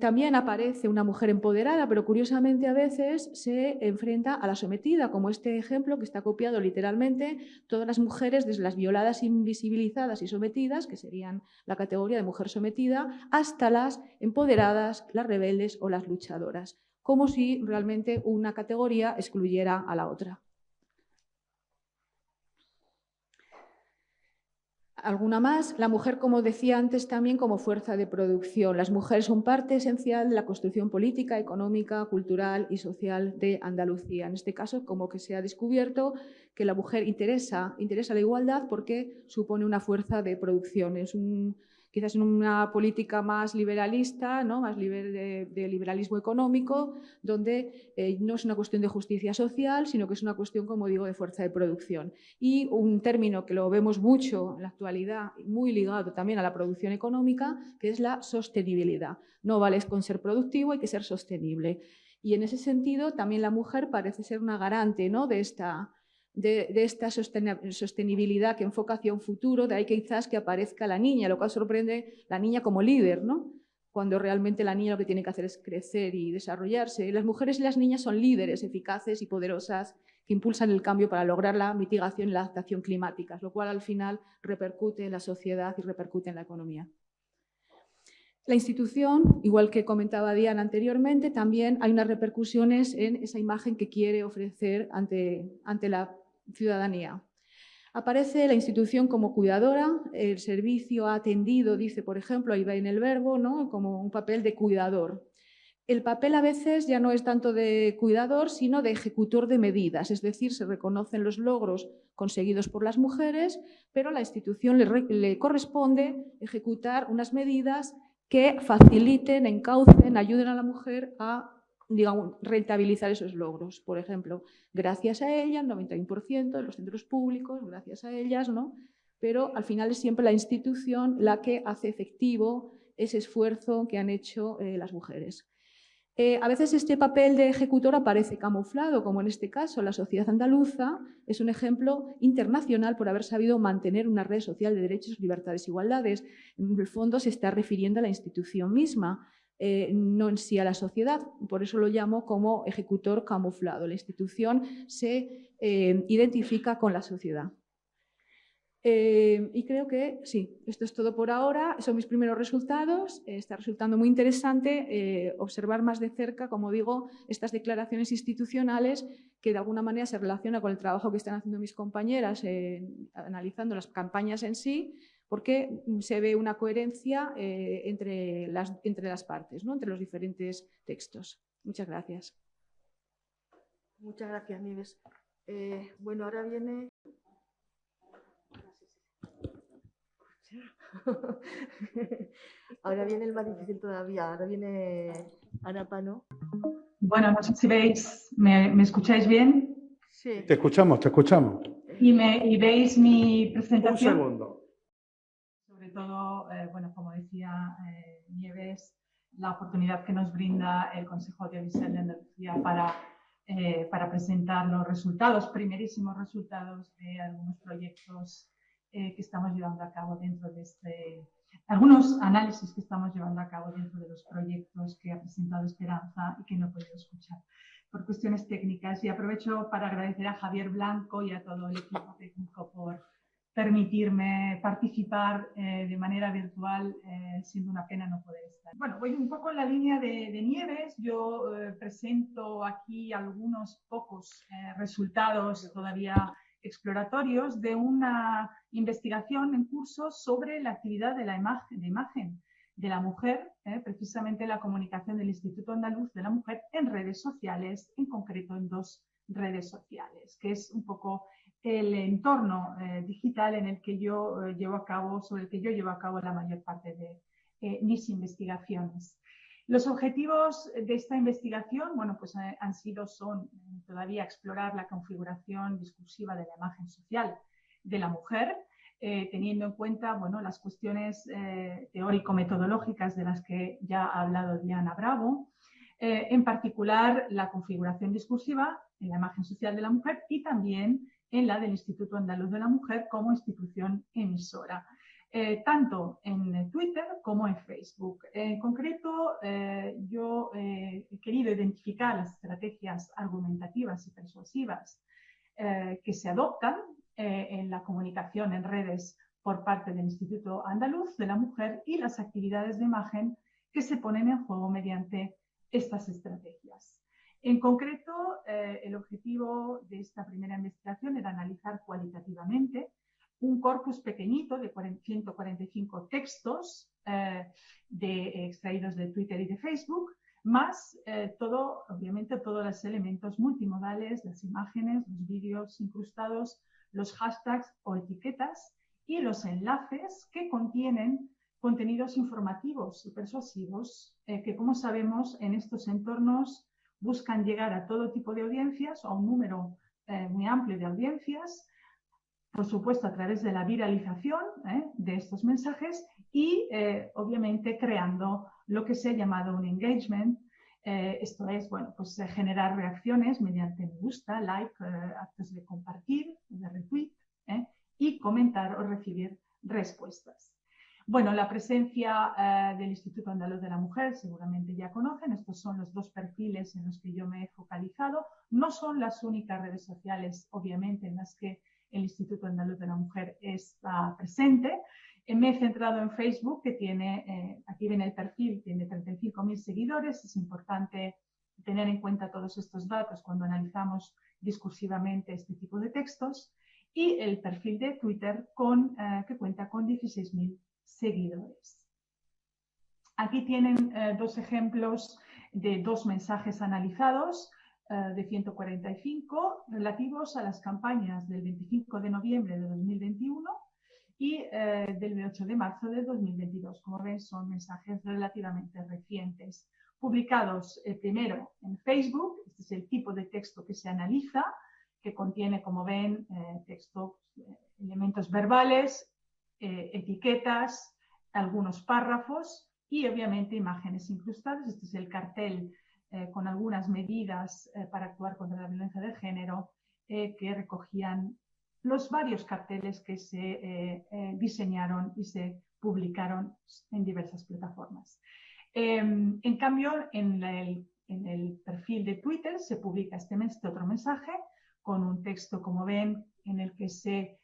También aparece una mujer empoderada, pero curiosamente a veces se enfrenta a la sometida, como este ejemplo que está copiado literalmente, todas las mujeres, desde las violadas, invisibilizadas y sometidas, que serían la categoría de mujer sometida, hasta las empoderadas, las rebeldes o las luchadoras, como si realmente una categoría excluyera a la otra. Alguna más, la mujer, como decía antes, también como fuerza de producción. Las mujeres son parte esencial de la construcción política, económica, cultural y social de Andalucía. En este caso, como que se ha descubierto que la mujer interesa la igualdad porque supone una fuerza de producción. Es quizás en una política más liberalista, ¿no? Más de liberalismo económico, donde no es una cuestión de justicia social, sino que es una cuestión, como digo, de fuerza de producción. Y un término que lo vemos mucho en la actualidad, muy ligado también a la producción económica, que es la sostenibilidad. No vale con ser productivo, hay que ser sostenible. Y en ese sentido, también la mujer parece ser una garante, ¿no? de esta sostenibilidad que enfoca hacia un futuro, de ahí que quizás que aparezca la niña, lo cual sorprende la niña como líder, ¿no? Cuando realmente la niña lo que tiene que hacer es crecer y desarrollarse. Las mujeres y las niñas son líderes eficaces y poderosas que impulsan el cambio para lograr la mitigación y la adaptación climáticas, lo cual al final repercute en la sociedad y repercute en la economía. La institución, igual que comentaba Diana anteriormente, también hay unas repercusiones en esa imagen que quiere ofrecer ante la ciudadanía. Aparece la institución como cuidadora, el servicio ha atendido, dice, por ejemplo, ahí va en el verbo, ¿no? Como un papel de cuidador. El papel a veces ya no es tanto de cuidador, sino de ejecutor de medidas, es decir, se reconocen los logros conseguidos por las mujeres, pero a la institución le corresponde ejecutar unas medidas que faciliten, encaucen, ayuden a la mujer a, digamos, rentabilizar esos logros. Por ejemplo, gracias a ella, el 91% de los centros públicos, gracias a ellas, ¿no? Pero al final es siempre la institución la que hace efectivo ese esfuerzo que han hecho las mujeres. A veces este papel de ejecutor aparece camuflado, como en este caso la sociedad andaluza es un ejemplo internacional por haber sabido mantener una red social de derechos, libertades e igualdades. En el fondo se está refiriendo a la institución misma, no en sí a la sociedad. Por eso lo llamo como ejecutor camuflado. La institución se identifica con la sociedad. Y creo que sí, esto es todo por ahora. Son mis primeros resultados. Está resultando muy interesante observar más de cerca, como digo, estas declaraciones institucionales que de alguna manera se relacionan con el trabajo que están haciendo mis compañeras analizando las campañas en sí, porque se ve una coherencia entre las partes, ¿no? Entre los diferentes textos. Muchas gracias. Muchas gracias, Nieves. Bueno, ahora viene... Ahora viene el más difícil todavía. Ahora viene Ana Pano. Bueno, no sé si veis, ¿me escucháis bien? Sí. Te escuchamos, te escuchamos. ¿Y veis mi presentación? Un segundo. Sobre todo, bueno, como decía Nieves, la oportunidad que nos brinda el Consejo Audiovisual de Andalucía para presentar los resultados, primerísimos resultados de algunos proyectos que estamos llevando a cabo dentro de algunos análisis que estamos llevando a cabo dentro de los proyectos que ha presentado Esperanza y que no he podido escuchar por cuestiones técnicas. Y aprovecho para agradecer a Javier Blanco y a todo el equipo técnico por permitirme participar de manera virtual, siendo una pena no poder estar. Bueno, voy un poco en la línea de Nieves. Yo presento aquí algunos pocos resultados todavía exploratorios de una investigación en curso sobre la actividad de la imagen de la mujer, precisamente la comunicación del Instituto Andaluz de la Mujer en redes sociales, en concreto en 2 redes sociales, que es un poco el entorno digital en el que yo llevo a cabo, sobre el que yo llevo a cabo la mayor parte de mis investigaciones. Los objetivos de esta investigación, bueno, pues son todavía explorar la configuración discursiva de la imagen social de la mujer, teniendo en cuenta, bueno, las cuestiones teórico-metodológicas de las que ya ha hablado Diana Bravo, en particular la configuración discursiva en la imagen social de la mujer y también en la del Instituto Andaluz de la Mujer como institución emisora. Tanto en Twitter como en Facebook. En concreto, yo he querido identificar las estrategias argumentativas y persuasivas que se adoptan en la comunicación en redes por parte del Instituto Andaluz de la Mujer y las actividades de imagen que se ponen en juego mediante estas estrategias. En concreto, el objetivo de esta primera investigación era analizar cualitativamente un corpus pequeñito de 145 textos extraídos de Twitter y de Facebook, más obviamente todos los elementos multimodales, las imágenes, los vídeos incrustados, los hashtags o etiquetas y los enlaces que contienen contenidos informativos y persuasivos que, como sabemos, en estos entornos buscan llegar a todo tipo de audiencias o a un número muy amplio de audiencias, por supuesto a través de la viralización de estos mensajes y obviamente creando lo que se ha llamado un engagement. Esto es, bueno, pues generar reacciones mediante me gusta, like, actos de compartir, de retweet y comentar o recibir respuestas. Bueno, la presencia del Instituto Andaluz de la Mujer seguramente ya conocen. Estos son los dos perfiles en los que yo me he focalizado. No son las únicas redes sociales, obviamente, en las que el Instituto Andaluz de la Mujer está presente. Me he centrado en Facebook, que tiene, aquí ven el perfil, tiene 35.000 seguidores. Es importante tener en cuenta todos estos datos cuando analizamos discursivamente este tipo de textos. Y el perfil de Twitter, que cuenta con 16.000 seguidores. Aquí tienen dos ejemplos de dos mensajes analizados de 145 relativos a las campañas del 25 de noviembre de 2021 y del 8 de marzo de 2022. Como ven, son mensajes relativamente recientes, publicados primero en Facebook. Este es el tipo de texto que se analiza, que contiene, como ven, texto, elementos verbales, etiquetas, algunos párrafos y obviamente imágenes incrustadas. Este es el cartel con algunas medidas para actuar contra la violencia de género que recogían los varios carteles que se diseñaron y se publicaron en diversas plataformas. En cambio, en el perfil de Twitter se publica este otro mensaje con un texto, como ven, en el que se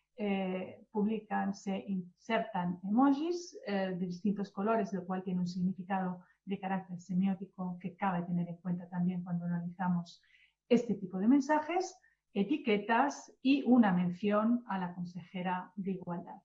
se insertan emojis de distintos colores, lo cual tiene un significado de carácter semiótico que cabe tener en cuenta también cuando analizamos este tipo de mensajes, etiquetas y una mención a la consejera de Igualdad,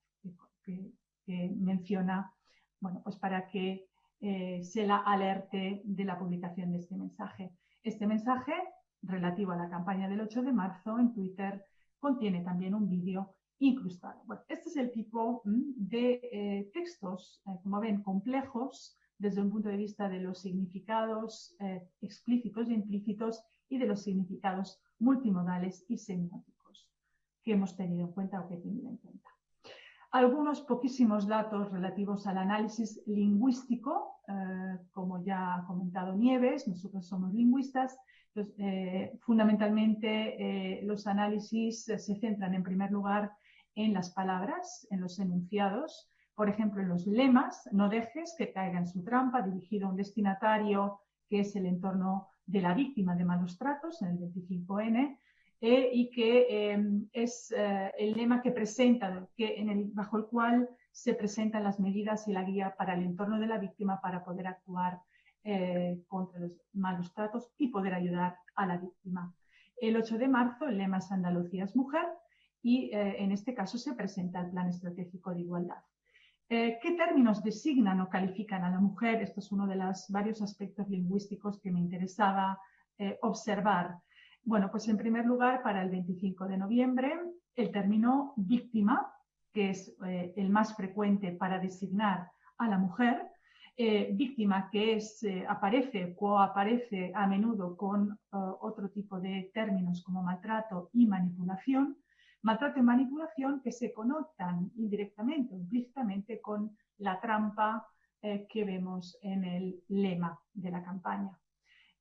que menciona, bueno, pues para que se la alerte de la publicación de este mensaje. Este mensaje, relativo a la campaña del 8 de marzo en Twitter, contiene también un vídeo incrustado. Bueno, este es el tipo de textos, como ven, complejos desde un punto de vista de los significados explícitos e implícitos y de los significados multimodales y semióticos que hemos tenido en cuenta o que he tenido en cuenta. Algunos poquísimos datos relativos al análisis lingüístico, como ya ha comentado Nieves, nosotros somos lingüistas. Entonces, fundamentalmente los análisis se centran en primer lugar en las palabras, en los enunciados, por ejemplo en los lemas, no dejes que caiga en su trampa, dirigido a un destinatario que es el entorno de la víctima de malos tratos, en el 25N, y que es el lema que presenta, bajo el cual se presentan las medidas y la guía para el entorno de la víctima para poder actuar contra los malos tratos y poder ayudar a la víctima. El 8 de marzo el lema es Andalucía es mujer y en este caso se presenta el Plan Estratégico de Igualdad. ¿Qué términos designan o califican a la mujer? Esto es uno de los varios aspectos lingüísticos que me interesaba observar. Bueno, pues en primer lugar, para el 25 de noviembre, el término víctima, que es el más frecuente para designar a la mujer, víctima que aparece a menudo con otro tipo de términos como maltrato y manipulación. Maltrato y manipulación que se conectan indirectamente o implícitamente con la trampa que vemos en el lema de la campaña.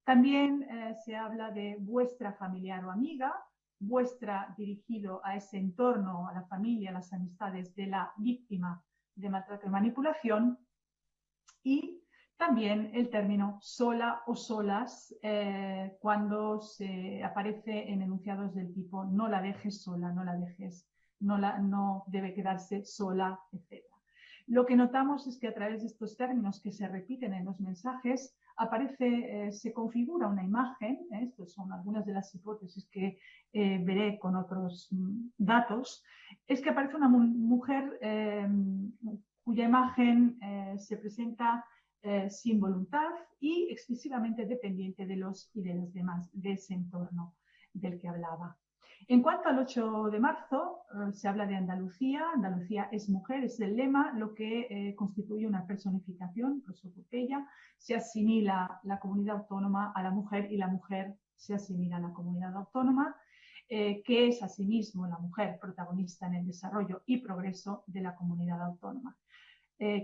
También se habla de vuestra familiar o amiga, vuestra dirigido a ese entorno, a la familia, a las amistades de la víctima de maltrato y manipulación, y también el término sola o solas cuando se aparece en enunciados del tipo no la dejes sola, no la dejes, no debe quedarse sola, etc. Lo que notamos es que a través de estos términos que se repiten en los mensajes se configura una imagen, estas son algunas de las hipótesis que veré con otros datos, es que aparece una mujer cuya imagen se presenta sin voluntad y exclusivamente dependiente de los y de los demás, de ese entorno del que hablaba. En cuanto al 8 de marzo, se habla de Andalucía. Andalucía es mujer, es el lema, lo que constituye una personificación, prosopopea. Se asimila la comunidad autónoma a la mujer y la mujer se asimila a la comunidad autónoma, que es asimismo la mujer protagonista en el desarrollo y progreso de la comunidad autónoma.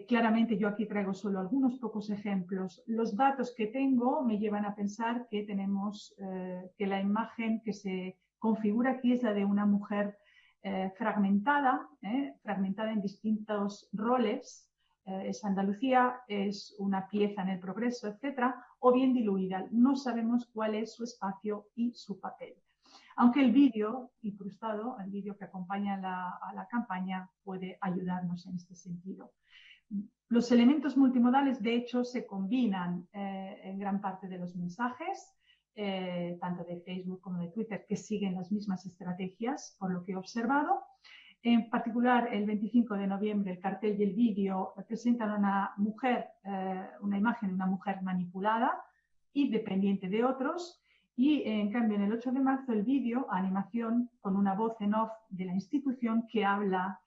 Claramente yo aquí traigo solo algunos pocos ejemplos. Los datos que tengo me llevan a pensar que tenemos que la imagen que se configura aquí es la de una mujer fragmentada en distintos roles. Es Andalucía, es una pieza en el progreso, etcétera, o bien diluida. No sabemos cuál es su espacio y su papel. Aunque el vídeo incrustado, el vídeo que acompaña a la campaña, puede ayudarnos en este sentido. Los elementos multimodales, de hecho, se combinan en gran parte de los mensajes, tanto de Facebook como de Twitter, que siguen las mismas estrategias, por lo que he observado. En particular, el 25 de noviembre, el cartel y el vídeo presentan una mujer, una imagen de una mujer manipulada y dependiente de otros. Y, en cambio, en el 8 de marzo, el vídeo, animación, con una voz en off de la institución que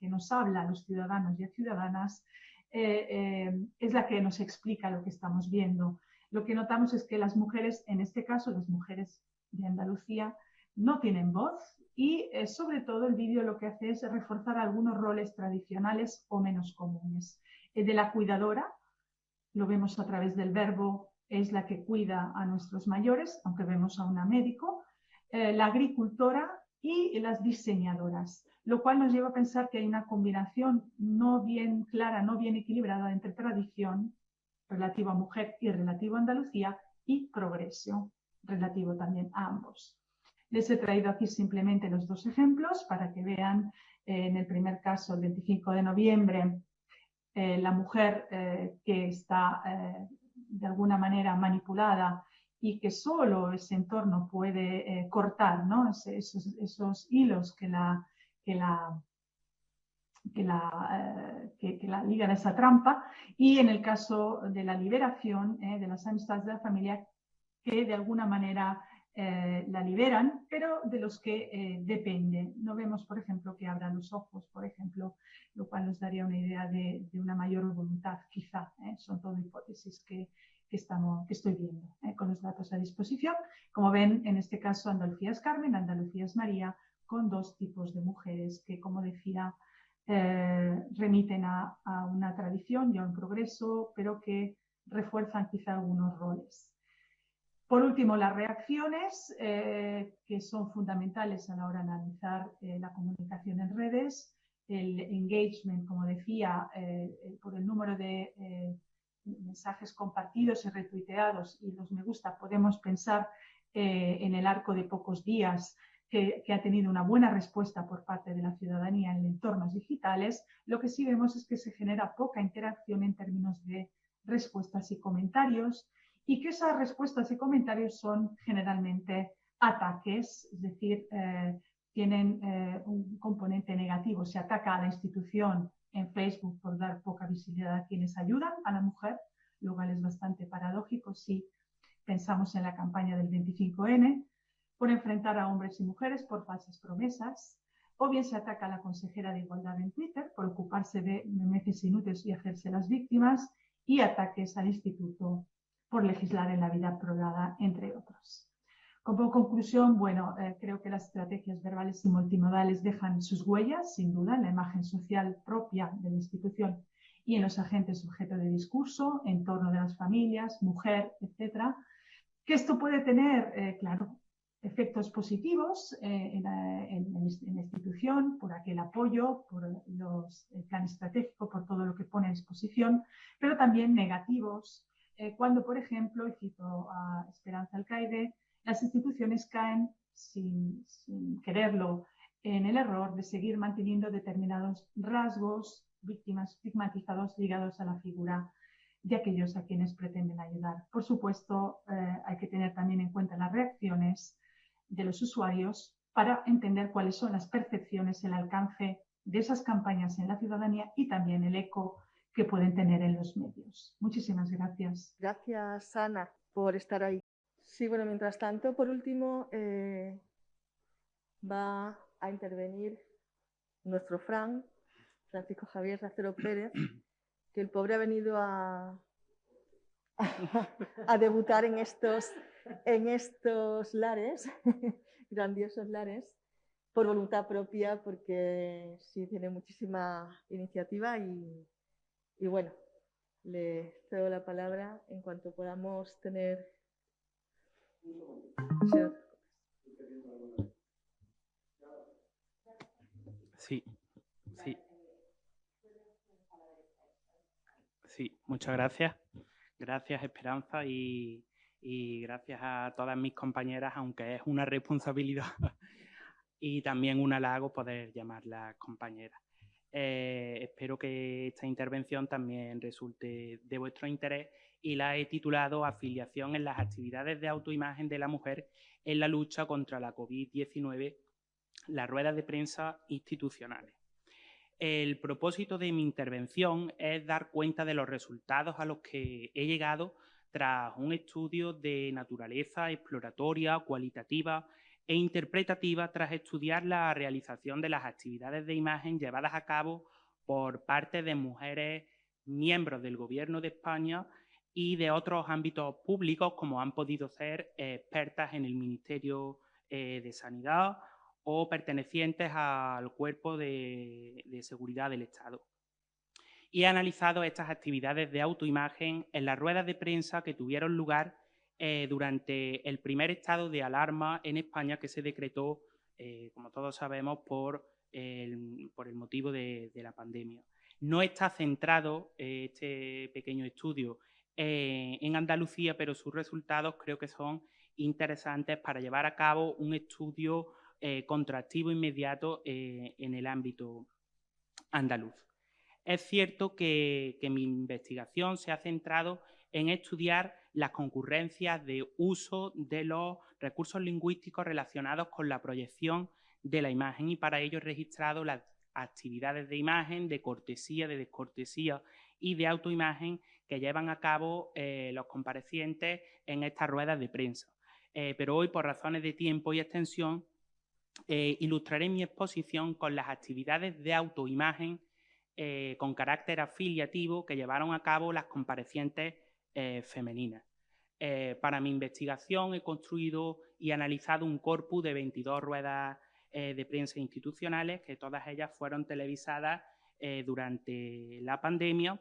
nos habla a los ciudadanos y a ciudadanas, es la que nos explica lo que estamos viendo. Lo que notamos es que las mujeres, en este caso las mujeres de Andalucía, no tienen voz y sobre todo el vídeo lo que hace es reforzar algunos roles tradicionales o menos comunes. De la cuidadora, lo vemos a través del verbo, es la que cuida a nuestros mayores, aunque vemos a una médico, la agricultora y las diseñadoras, lo cual nos lleva a pensar que hay una combinación no bien clara, no bien equilibrada entre tradición relativo a mujer y relativo a Andalucía y progreso relativo también a ambos. Les he traído aquí simplemente los dos ejemplos para que vean, en el primer caso, el 25 de noviembre, la mujer que está de alguna manera manipulada y que solo ese entorno puede cortar, ¿no? esos hilos que la ligan a esa trampa, y en el caso de la liberación de las amistades de la familia, que de alguna manera la liberan, pero de los que dependen. No vemos, por ejemplo, que abran los ojos, por ejemplo, lo cual nos daría una idea de una mayor voluntad, quizá. Son todo hipótesis que estoy viendo con los datos a disposición. Como ven, en este caso Andalucía es Carmen, Andalucía es María, con dos tipos de mujeres que, como decía, remiten a una tradición y a un progreso, pero que refuerzan quizá algunos roles. Por último, las reacciones, que son fundamentales a la hora de analizar la comunicación en redes, el engagement, como decía, por el número de mensajes compartidos y retuiteados y los me gusta, podemos pensar en el arco de pocos días que ha tenido una buena respuesta por parte de la ciudadanía en entornos digitales. Lo que sí vemos es que se genera poca interacción en términos de respuestas y comentarios, y que esas respuestas y comentarios son generalmente ataques, es decir, tienen un componente negativo. Se ataca a la institución en Facebook por dar poca visibilidad a quienes ayudan a la mujer, lo cual es bastante paradójico si pensamos en la campaña del 25N, por enfrentar a hombres y mujeres por falsas promesas, o bien se ataca a la consejera de Igualdad en Twitter por ocuparse de memeces inútiles y hacerse las víctimas, y ataques al instituto por legislar en la vida privada, entre otros. Como conclusión, bueno, creo que las estrategias verbales y multimodales dejan sus huellas, sin duda, en la imagen social propia de la institución y en los agentes objeto de discurso, en torno de las familias, mujer, etcétera. Que esto puede tener, claro, efectos positivos en la institución, por aquel apoyo, por el plan estratégico, por todo lo que pone a disposición, pero también negativos, cuando, por ejemplo, y cito a Esperanza Alcaide, las instituciones caen sin quererlo en el error de seguir manteniendo determinados rasgos, víctimas estigmatizados ligados a la figura de aquellos a quienes pretenden ayudar. Por supuesto, hay que tener también en cuenta las reacciones de los usuarios para entender cuáles son las percepciones, el alcance de esas campañas en la ciudadanía y también el eco que pueden tener en los medios. Muchísimas gracias. Gracias, Ana, por estar ahí. Sí, bueno, mientras tanto, por último, va a intervenir nuestro Francisco Javier Racero Pérez, que el pobre ha venido a debutar en estos lares, grandiosos lares, por voluntad propia, porque sí tiene muchísima iniciativa y bueno, le cedo la palabra en cuanto podamos tener... Sí, muchas gracias. Gracias, Esperanza, y gracias a todas mis compañeras, aunque es una responsabilidad y también un halago poder llamarlas compañeras. Espero que esta intervención también resulte de vuestro interés y la he titulado Afiliación en las actividades de autoimagen de la mujer en la lucha contra la COVID-19, las ruedas de prensa institucionales. El propósito de mi intervención es dar cuenta de los resultados a los que he llegado tras un estudio de naturaleza exploratoria, cualitativa e interpretativa tras estudiar la realización de las actividades de imagen llevadas a cabo por parte de mujeres miembros del Gobierno de España y de otros ámbitos públicos, como han podido ser expertas en el Ministerio de Sanidad o pertenecientes al Cuerpo de Seguridad del Estado. Y he analizado estas actividades de autoimagen en las ruedas de prensa que tuvieron lugar durante el primer estado de alarma en España que se decretó, como todos sabemos, por el motivo de la pandemia. No está centrado este pequeño estudio en Andalucía, pero sus resultados creo que son interesantes para llevar a cabo un estudio contractivo inmediato en el ámbito andaluz. Es cierto que mi investigación se ha centrado en estudiar las concurrencias de uso de los recursos lingüísticos relacionados con la proyección de la imagen y para ello he registrado las actividades de imagen, de cortesía, de descortesía y de autoimagen que llevan a cabo los comparecientes en estas ruedas de prensa. Pero hoy, por razones de tiempo y extensión, ilustraré mi exposición con las actividades de autoimagen con carácter afiliativo que llevaron a cabo las comparecientes femeninas. Para mi investigación he construido y analizado un corpus de 22 ruedas de prensa institucionales, que todas ellas fueron televisadas durante la pandemia.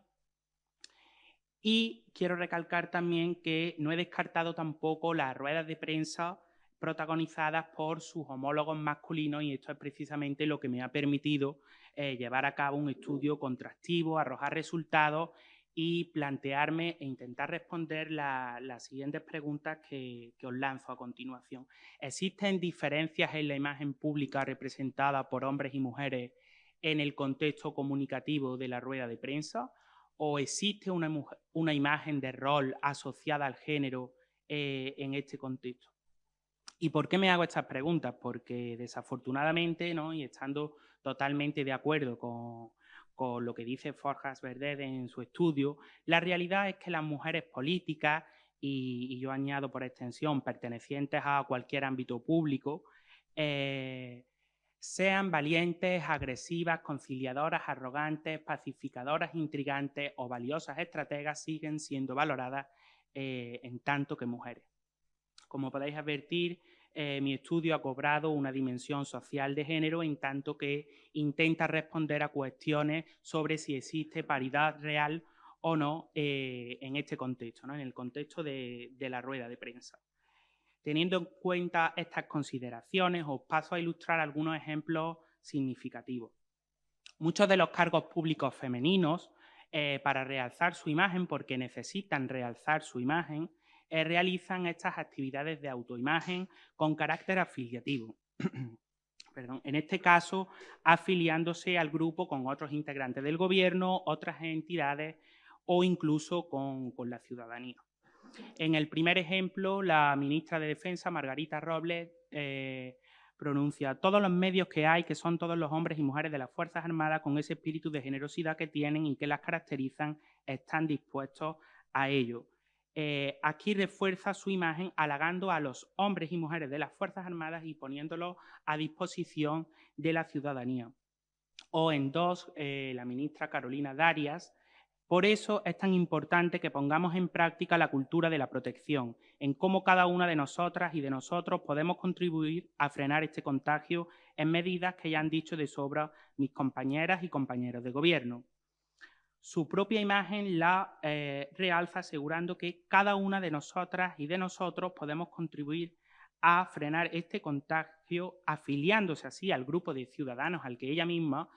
Y quiero recalcar también que no he descartado tampoco las ruedas de prensa protagonizadas por sus homólogos masculinos y esto es precisamente lo que me ha permitido llevar a cabo un estudio contrastivo, arrojar resultados y plantearme e intentar responder las siguientes preguntas que os lanzo a continuación. ¿Existen diferencias en la imagen pública representada por hombres y mujeres en el contexto comunicativo de la rueda de prensa? ¿O existe una imagen de rol asociada al género en este contexto? ¿Y por qué me hago estas preguntas? Porque desafortunadamente, ¿no? Y estando totalmente de acuerdo con lo que dice Forjas Verdet en su estudio, la realidad es que las mujeres políticas, y yo añado por extensión pertenecientes a cualquier ámbito público, sean valientes, agresivas, conciliadoras, arrogantes, pacificadoras, intrigantes o valiosas estrategas, siguen siendo valoradas en tanto que mujeres. Como podéis advertir, mi estudio ha cobrado una dimensión social de género en tanto que intenta responder a cuestiones sobre si existe paridad real o no en este contexto, ¿no? En el contexto de la rueda de prensa. Teniendo en cuenta estas consideraciones, os paso a ilustrar algunos ejemplos significativos. Muchos de los cargos públicos femeninos, para realzar su imagen, porque necesitan realzar su imagen, realizan estas actividades de autoimagen con carácter afiliativo. Perdón. En este caso, afiliándose al grupo con otros integrantes del Gobierno, otras entidades o incluso con la ciudadanía. En el primer ejemplo, la ministra de Defensa, Margarita Robles, pronuncia todos los medios que hay, que son todos los hombres y mujeres de las Fuerzas Armadas con ese espíritu de generosidad que tienen y que las caracterizan, están dispuestos a ello. Aquí refuerza su imagen halagando a los hombres y mujeres de las Fuerzas Armadas y poniéndolos a disposición de la ciudadanía. O en dos, la ministra Carolina Darias. Por eso es tan importante que pongamos en práctica la cultura de la protección, en cómo cada una de nosotras y de nosotros podemos contribuir a frenar este contagio en medidas que ya han dicho de sobra mis compañeras y compañeros de gobierno. Su propia imagen la realza asegurando que cada una de nosotras y de nosotros podemos contribuir a frenar este contagio, afiliándose así al grupo de ciudadanos al que ella misma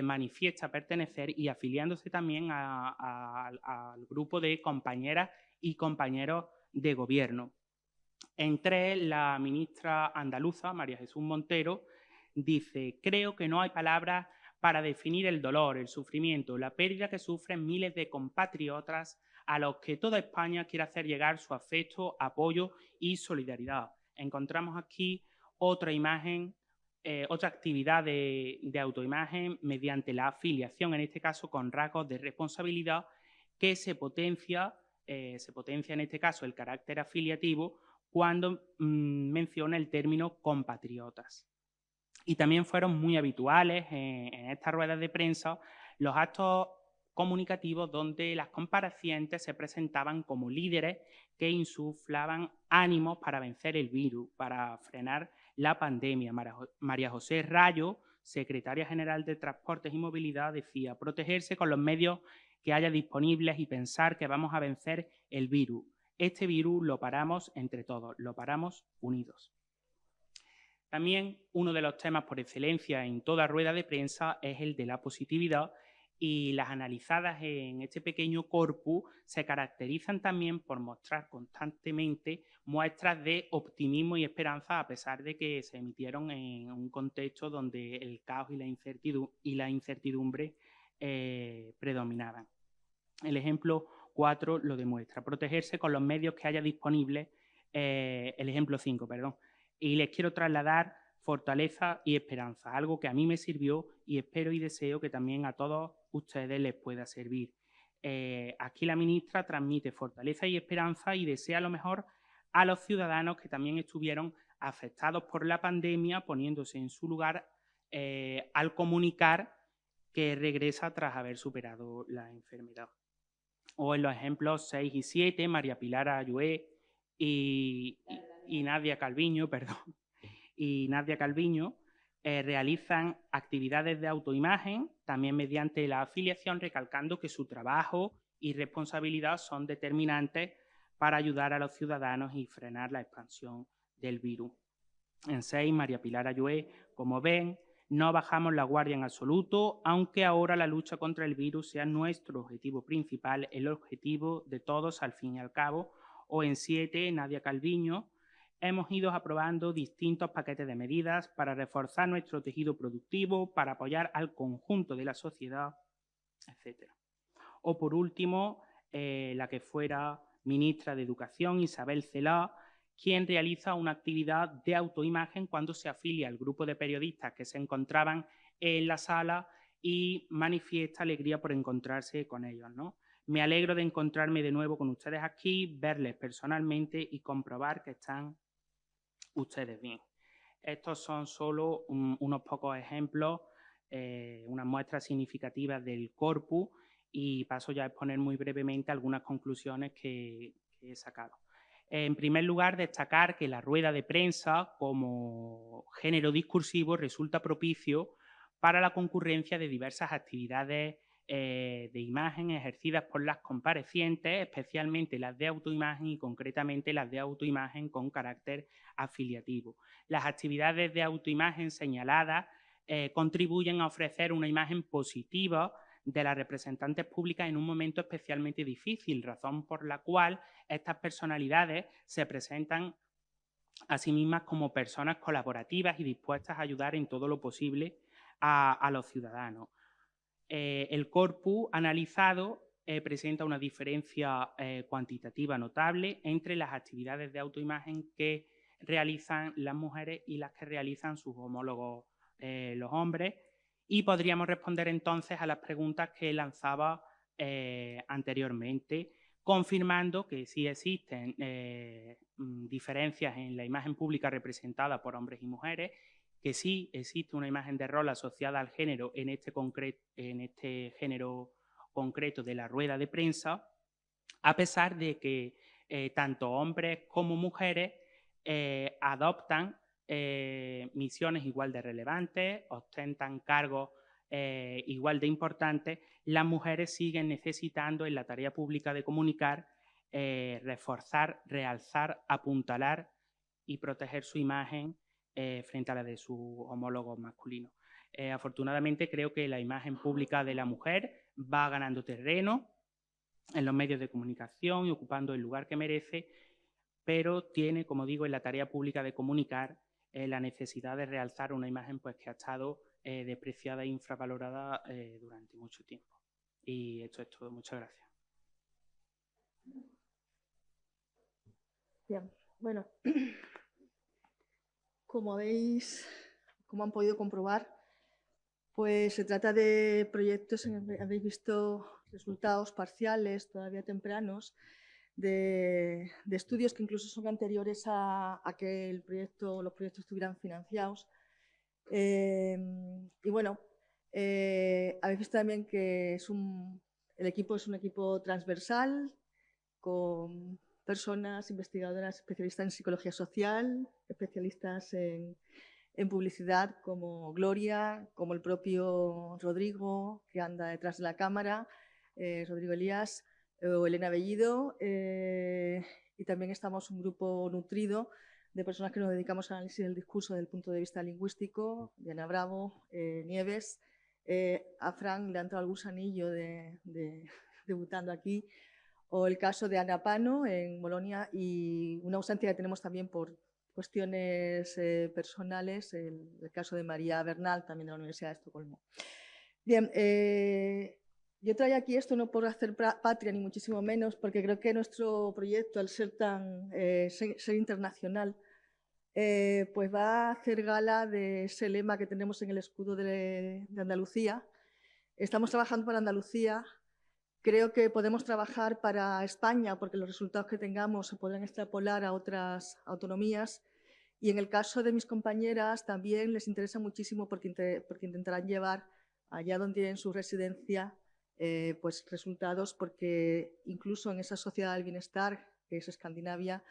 manifiesta pertenecer y afiliándose también al grupo de compañeras y compañeros de gobierno. Entre la ministra andaluza, María Jesús Montero, dice: creo que no hay palabras para definir el dolor, el sufrimiento, la pérdida que sufren miles de compatriotas a los que toda España quiere hacer llegar su afecto, apoyo y solidaridad. Encontramos aquí otra imagen, otra actividad de autoimagen mediante la afiliación, en este caso con rasgos de responsabilidad, que se potencia en este caso el carácter afiliativo cuando menciona el término compatriotas. Y también fueron muy habituales en estas ruedas de prensa los actos comunicativos donde las comparecientes se presentaban como líderes que insuflaban ánimos para vencer el virus, para frenar la pandemia. María José Rayo, secretaria general de Transportes y Movilidad, decía: protegerse con los medios que haya disponibles y pensar que vamos a vencer el virus. Este virus lo paramos entre todos, lo paramos unidos. También uno de los temas por excelencia en toda rueda de prensa es el de la positividad, y las analizadas en este pequeño corpus se caracterizan también por mostrar constantemente muestras de optimismo y esperanza, a pesar de que se emitieron en un contexto donde el caos y la incertidumbre predominaban. El ejemplo 4 lo demuestra: protegerse con los medios que haya disponibles, el ejemplo 5, perdón. Y les quiero trasladar fortaleza y esperanza, algo que a mí me sirvió y espero y deseo que también a todos ustedes les pueda servir. Aquí la ministra transmite fortaleza y esperanza y desea lo mejor a los ciudadanos que también estuvieron afectados por la pandemia, poniéndose en su lugar al comunicar que regresa tras haber superado la enfermedad. O en los ejemplos 6 y 7, María Pilar Ayué y Nadia Calviño, realizan actividades de autoimagen, también mediante la afiliación, recalcando que su trabajo y responsabilidad son determinantes para ayudar a los ciudadanos y frenar la expansión del virus. En 6, María Pilar Ayué: como ven, no bajamos la guardia en absoluto, aunque ahora la lucha contra el virus sea nuestro objetivo principal, el objetivo de todos al fin y al cabo. O en 7, Nadia Calviño: hemos ido aprobando distintos paquetes de medidas para reforzar nuestro tejido productivo, para apoyar al conjunto de la sociedad, etc. O por último, la que fuera ministra de Educación, Isabel Celaá, quien realiza una actividad de autoimagen cuando se afilia al grupo de periodistas que se encontraban en la sala y manifiesta alegría por encontrarse con ellos, ¿no? Me alegro de encontrarme de nuevo con ustedes aquí, verles personalmente y comprobar que están ustedes bien. Estos son solo unos pocos ejemplos, unas muestras significativas del corpus, y paso ya a exponer muy brevemente algunas conclusiones que he sacado. En primer lugar, destacar que la rueda de prensa como género discursivo resulta propicio para la concurrencia de diversas actividades de imagen ejercidas por las comparecientes, especialmente las de autoimagen y concretamente las de autoimagen con carácter afiliativo. Las actividades de autoimagen señaladas contribuyen a ofrecer una imagen positiva de las representantes públicas en un momento especialmente difícil, razón por la cual estas personalidades se presentan a sí mismas como personas colaborativas y dispuestas a ayudar en todo lo posible a los ciudadanos. El corpus analizado presenta una diferencia cuantitativa notable entre las actividades de autoimagen que realizan las mujeres y las que realizan sus homólogos los hombres. Y podríamos responder entonces a las preguntas que lanzaba anteriormente, confirmando que sí existen diferencias en la imagen pública representada por hombres y mujeres, que sí existe una imagen de rol asociada al género en este género concreto de la rueda de prensa, a pesar de que tanto hombres como mujeres adoptan misiones igual de relevantes, ostentan cargos igual de importantes. Las mujeres siguen necesitando en la tarea pública de comunicar reforzar, realzar, apuntalar y proteger su imagen frente a la de sus homólogos masculinos. Afortunadamente creo que la imagen pública de la mujer va ganando terreno en los medios de comunicación y ocupando el lugar que merece, pero tiene, como digo, en la tarea pública de comunicar la necesidad de realzar una imagen pues, que ha estado despreciada e infravalorada durante mucho tiempo. Y esto es todo. Muchas gracias. Bien, bueno, como han podido comprobar, pues se trata de proyectos en los que habéis visto resultados parciales, todavía tempranos, de estudios que incluso son anteriores a que los proyectos estuvieran financiados. Y bueno, habéis visto también que el equipo es un equipo transversal, con personas investigadoras especialistas en psicología social, especialistas en publicidad como Gloria, como el propio Rodrigo, que anda detrás de la cámara, Rodrigo Elías, o Elena Bellido, y también estamos un grupo nutrido de personas que nos dedicamos al análisis del discurso desde el punto de vista lingüístico, Diana Bravo, Nieves, a Fran le ha entrado el gusanillo de debutando aquí, o el caso de Ana Pano en Bolonia, y una ausencia que tenemos también por cuestiones personales, el caso de María Bernal, también de la Universidad de Estocolmo. Bien, yo traía aquí esto no por hacer patria, ni muchísimo menos, porque creo que nuestro proyecto, al ser ser internacional, pues va a hacer gala de ese lema que tenemos en el escudo de Andalucía. Estamos trabajando para Andalucía. Creo que podemos trabajar para España porque los resultados que tengamos se podrán extrapolar a otras autonomías, y en el caso de mis compañeras también les interesa muchísimo porque intentarán llevar allá donde tienen su residencia pues resultados, porque incluso en esa sociedad del bienestar que es Escandinavia,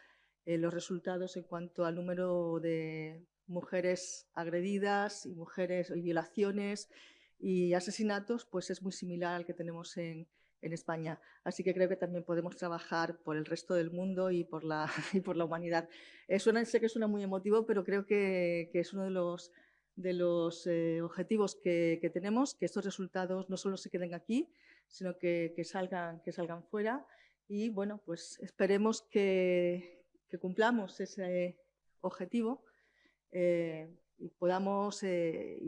los resultados en cuanto al número de mujeres agredidas y violaciones y asesinatos pues es muy similar al que tenemos en España. Así que creo que también podemos trabajar por el resto del mundo y por la humanidad. Sé que suena muy emotivo, pero creo que es uno de los objetivos que tenemos, que estos resultados no solo se queden aquí, sino que salgan fuera. Y bueno, pues esperemos que cumplamos ese objetivo y podamos ser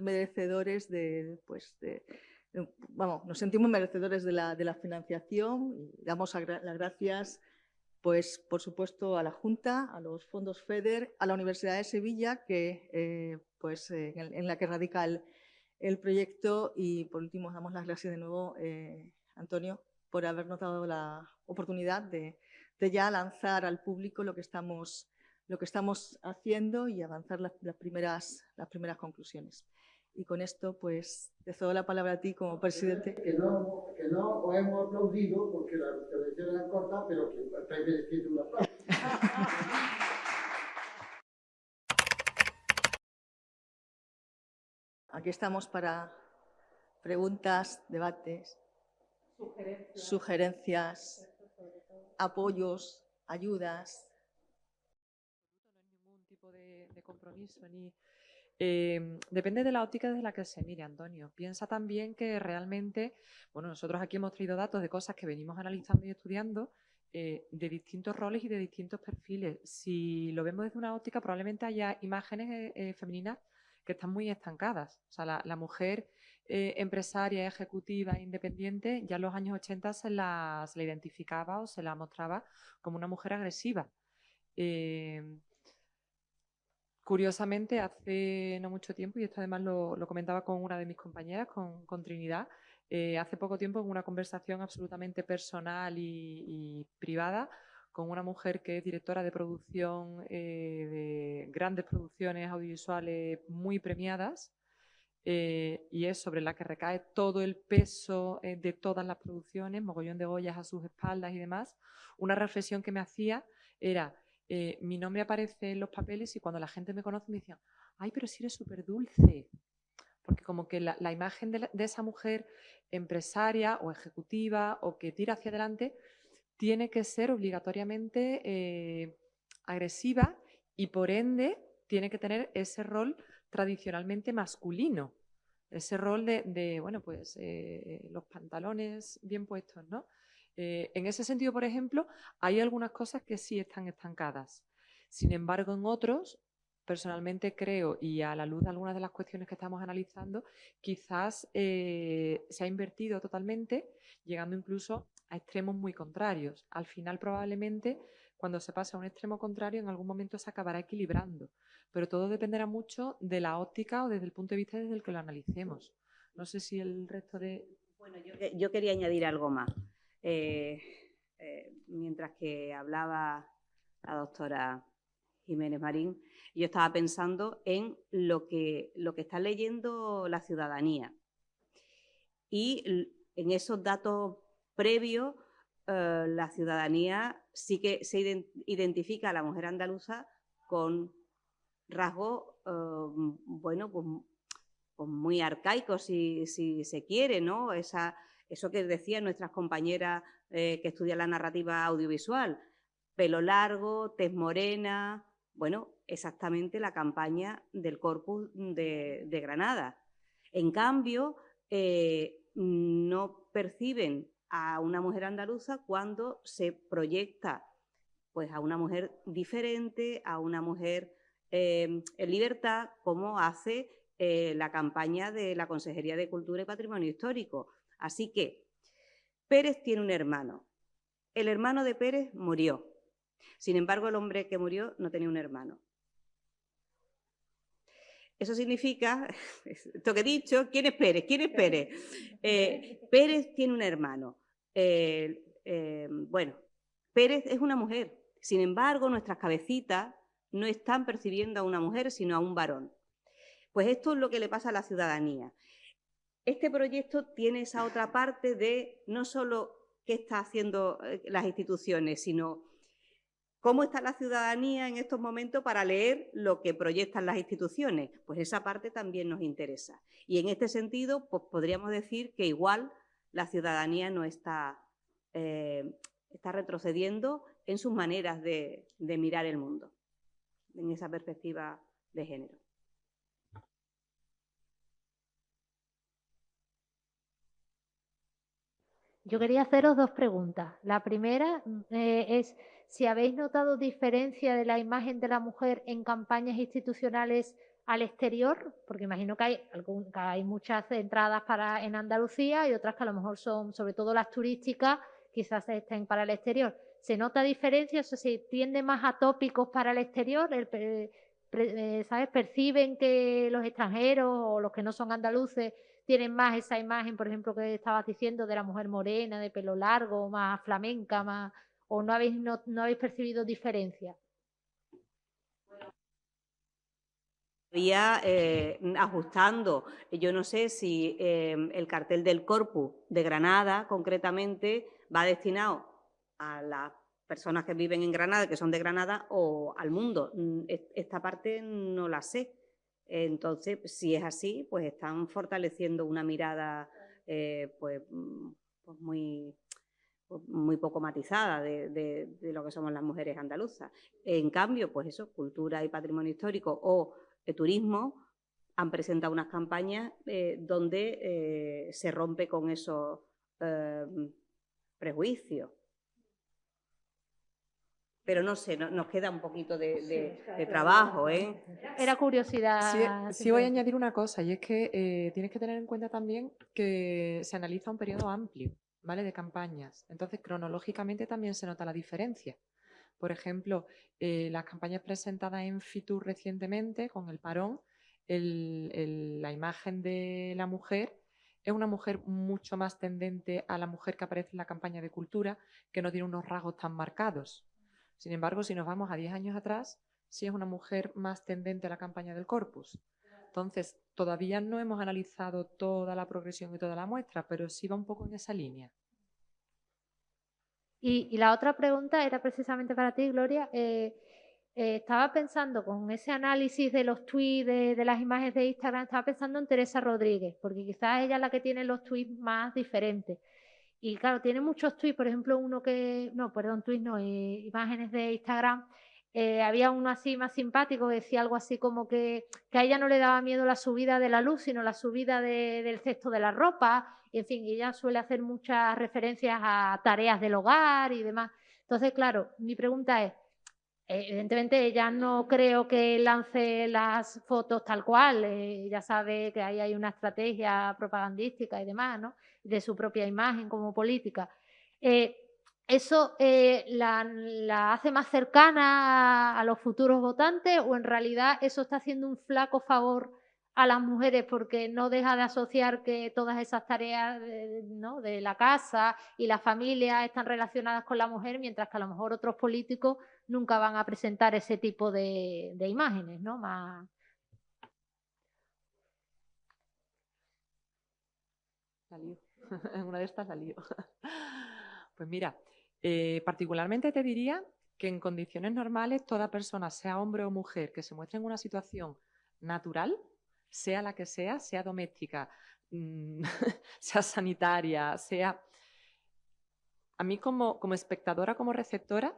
merecedores nos sentimos merecedores de la financiación, y damos las gracias, pues, por supuesto, a la Junta, a los fondos FEDER, a la Universidad de Sevilla, en la que radica el proyecto, y por último damos las gracias de nuevo, Antonio, por habernos dado la oportunidad de ya lanzar al público lo que estamos haciendo y avanzar las primeras conclusiones. Y con esto, pues, te cedo la palabra a ti como presidente. Que no os hemos aplaudido porque la intervención era corta, pero que estáis mereciendo un aplauso. Aquí estamos para preguntas, debates, sugerencias, apoyos, ayudas. No es ningún tipo de compromiso ni... depende de la óptica desde la que se mire, Antonio. Piensa también que realmente, bueno, nosotros aquí hemos traído datos de cosas que venimos analizando y estudiando de distintos roles y de distintos perfiles. Si lo vemos desde una óptica, probablemente haya imágenes femeninas que están muy estancadas. O sea, la mujer empresaria, ejecutiva, independiente, ya en los años 80 se la identificaba o se la mostraba como una mujer agresiva. Curiosamente, hace no mucho tiempo, y esto además lo comentaba con una de mis compañeras, con Trinidad, hace poco tiempo en una conversación absolutamente personal y privada con una mujer que es directora de producción de grandes producciones audiovisuales muy premiadas, y es sobre la que recae todo el peso de todas las producciones, mogollón de Goyas a sus espaldas y demás. Una reflexión que me hacía era, mi nombre aparece en los papeles y cuando la gente me conoce me decían, ay, pero si eres súper dulce. Porque como que la imagen de esa mujer empresaria o ejecutiva o que tira hacia adelante tiene que ser obligatoriamente agresiva y por ende tiene que tener ese rol tradicionalmente masculino, ese rol de bueno, pues los pantalones bien puestos, ¿no? En ese sentido, por ejemplo, hay algunas cosas que sí están estancadas. Sin embargo, en otros, personalmente creo, y a la luz de algunas de las cuestiones que estamos analizando, quizás se ha invertido totalmente, llegando incluso a extremos muy contrarios. Al final, probablemente, cuando se pasa a un extremo contrario, en algún momento se acabará equilibrando. Pero todo dependerá mucho de la óptica o desde el punto de vista desde el que lo analicemos. No sé si el resto de... Bueno, yo quería añadir algo más. Mientras que hablaba la doctora Jiménez Marín, yo estaba pensando en lo que está leyendo la ciudadanía. Y en esos datos previos, la ciudadanía sí que se identifica a la mujer andaluza con rasgos, bueno, pues muy arcaicos, si se quiere, ¿no? Eso que decían nuestras compañeras que estudian la narrativa audiovisual, pelo largo, tez morena, bueno, exactamente la campaña del Corpus de Granada. En cambio, no perciben a una mujer andaluza cuando se proyecta pues, a una mujer diferente, a una mujer en libertad, como hace la campaña de la Consejería de Cultura y Patrimonio Histórico. Así que Pérez tiene un hermano. El hermano de Pérez murió. Sin embargo, el hombre que murió no tenía un hermano. Eso significa, esto que he dicho, ¿quién es Pérez? ¿Quién es Pérez? Pérez tiene un hermano. Bueno, Pérez es una mujer. Sin embargo, nuestras cabecitas no están percibiendo a una mujer, sino a un varón. Pues esto es lo que le pasa a la ciudadanía. Este proyecto tiene esa otra parte de no solo qué están haciendo las instituciones, sino cómo está la ciudadanía en estos momentos para leer lo que proyectan las instituciones. Pues esa parte también nos interesa. Y en este sentido, pues podríamos decir que igual la ciudadanía no está retrocediendo en sus maneras de mirar el mundo, en esa perspectiva de género. Yo quería haceros dos preguntas. La primera es si habéis notado diferencia de la imagen de la mujer en campañas institucionales al exterior, porque imagino que hay muchas entradas en Andalucía y otras que a lo mejor son, sobre todo las turísticas, quizás estén para el exterior. ¿Se nota diferencia? O sea, ¿se tiende más a tópicos para el exterior? ¿Sabes? ¿Perciben que los extranjeros o los que no son andaluces tienen más esa imagen, por ejemplo, que estabas diciendo, de la mujer morena, de pelo largo, más flamenca, más, o no habéis percibido diferencia? Ajustando, yo no sé si el cartel del Corpus de Granada, concretamente, va destinado a las personas que viven en Granada, que son de Granada, o al mundo. Esta parte no la sé. Entonces, si es así, pues están fortaleciendo una mirada pues muy poco matizada de lo que somos las mujeres andaluzas. En cambio, pues eso, cultura y patrimonio histórico o turismo han presentado unas campañas donde se rompe con esos prejuicios. Pero no sé, nos queda un poquito de trabajo, ¿eh? Era curiosidad. Sí, voy a añadir una cosa, y es que tienes que tener en cuenta también que se analiza un periodo amplio, ¿vale?, de campañas. Entonces, cronológicamente también se nota la diferencia. Por ejemplo, las campañas presentadas en Fitur recientemente, con el parón, la imagen de la mujer es una mujer mucho más tendente a la mujer que aparece en la campaña de cultura, que no tiene unos rasgos tan marcados. Sin embargo, si nos vamos a 10 años atrás, sí es una mujer más tendente a la campaña del corpus. Entonces, todavía no hemos analizado toda la progresión y toda la muestra, pero sí va un poco en esa línea. Y la otra pregunta era precisamente para ti, Gloria. Estaba pensando con ese análisis de los tweets, de las imágenes de Instagram, estaba pensando en Teresa Rodríguez, porque quizás ella es la que tiene los tweets más diferentes. Y claro, tiene muchos tweets, por ejemplo, imágenes de Instagram. Había uno así más simpático que decía algo así como que a ella no le daba miedo la subida de la luz, sino la subida del cesto de la ropa. Y en fin, ella suele hacer muchas referencias a tareas del hogar y demás. Entonces, claro, mi pregunta es, evidentemente ella no creo que lance las fotos tal cual, ella sabe que ahí hay una estrategia propagandística y demás, ¿no? De su propia imagen como política. ¿Eso la hace más cercana a los futuros votantes o en realidad eso está haciendo un flaco favor a las mujeres porque no deja de asociar que todas esas tareas de la casa y la familia están relacionadas con la mujer, mientras que a lo mejor otros políticos nunca van a presentar ese tipo de imágenes, ¿no? Más... La lío. En una de estas la lío. Pues mira, particularmente te diría que en condiciones normales toda persona, sea hombre o mujer, que se muestre en una situación natural, sea la que sea doméstica, sea sanitaria, sea... A mí como espectadora, como receptora,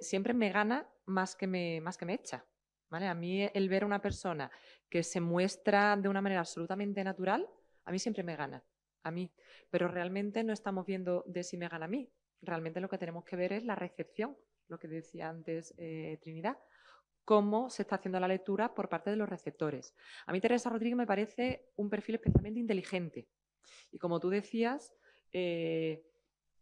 siempre me gana más que me echa. ¿Vale? A mí el ver a una persona que se muestra de una manera absolutamente natural, a mí siempre me gana. A mí. Pero realmente no estamos viendo de si me gana a mí. Realmente lo que tenemos que ver es la recepción, lo que decía antes Trinidad, cómo se está haciendo la lectura por parte de los receptores. A mí Teresa Rodríguez me parece un perfil especialmente inteligente. Y como tú decías,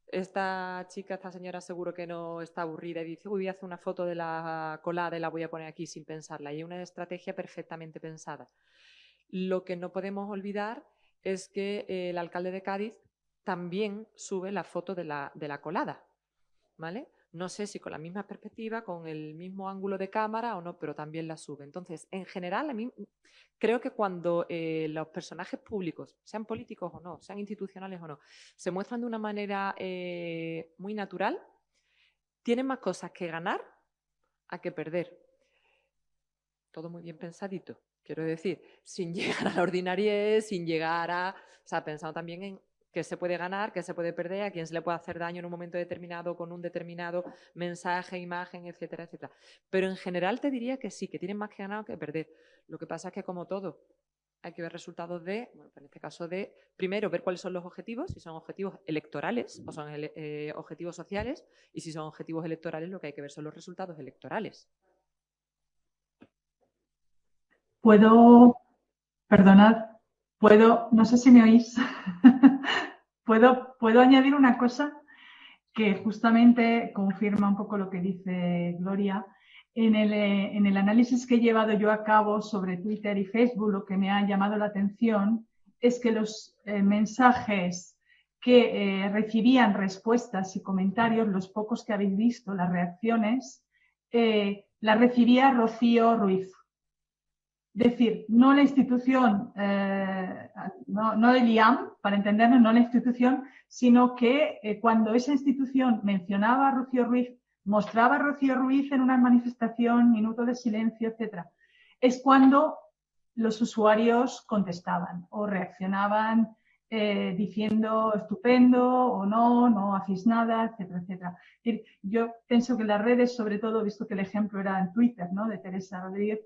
esta señora seguro que no está aburrida y dice, voy a hacer una foto de la colada y la voy a poner aquí sin pensarla. Y es una estrategia perfectamente pensada. Lo que no podemos olvidar es que el alcalde de Cádiz también sube la foto de la colada, ¿vale? No sé si con la misma perspectiva, con el mismo ángulo de cámara o no, pero también la sube. Entonces, en general, a mí creo que cuando los personajes públicos, sean políticos o no, sean institucionales o no, se muestran de una manera muy natural, tienen más cosas que ganar a que perder. Todo muy bien pensadito. Quiero decir, sin llegar a la ordinariedad, sin llegar a... O sea, pensando también en qué se puede ganar, qué se puede perder, a quién se le puede hacer daño en un momento determinado con un determinado mensaje, imagen, etcétera, etcétera. Pero en general te diría que sí, que tienen más que ganar que perder. Lo que pasa es que, como todo, hay que ver resultados bueno, en este caso primero, ver cuáles son los objetivos, si son objetivos electorales o son objetivos sociales, y si son objetivos electorales, lo que hay que ver son los resultados electorales. No sé si me oís, puedo añadir una cosa que justamente confirma un poco lo que dice Gloria. En el análisis que he llevado yo a cabo sobre Twitter y Facebook, lo que me ha llamado la atención es que los mensajes que recibían respuestas y comentarios, los pocos que habéis visto, las reacciones, las recibía Rocío Ruiz. Es decir, no la institución, no del IAM, para entendernos, no la institución, sino que cuando esa institución mencionaba a Rocío Ruiz, mostraba a Rocío Ruiz en una manifestación, minuto de silencio, etc., es cuando los usuarios contestaban o reaccionaban diciendo estupendo o no hacéis nada, etcétera, etcétera. Es decir, yo pienso que las redes, sobre todo, visto que el ejemplo era en Twitter, ¿no?, de Teresa Rodríguez,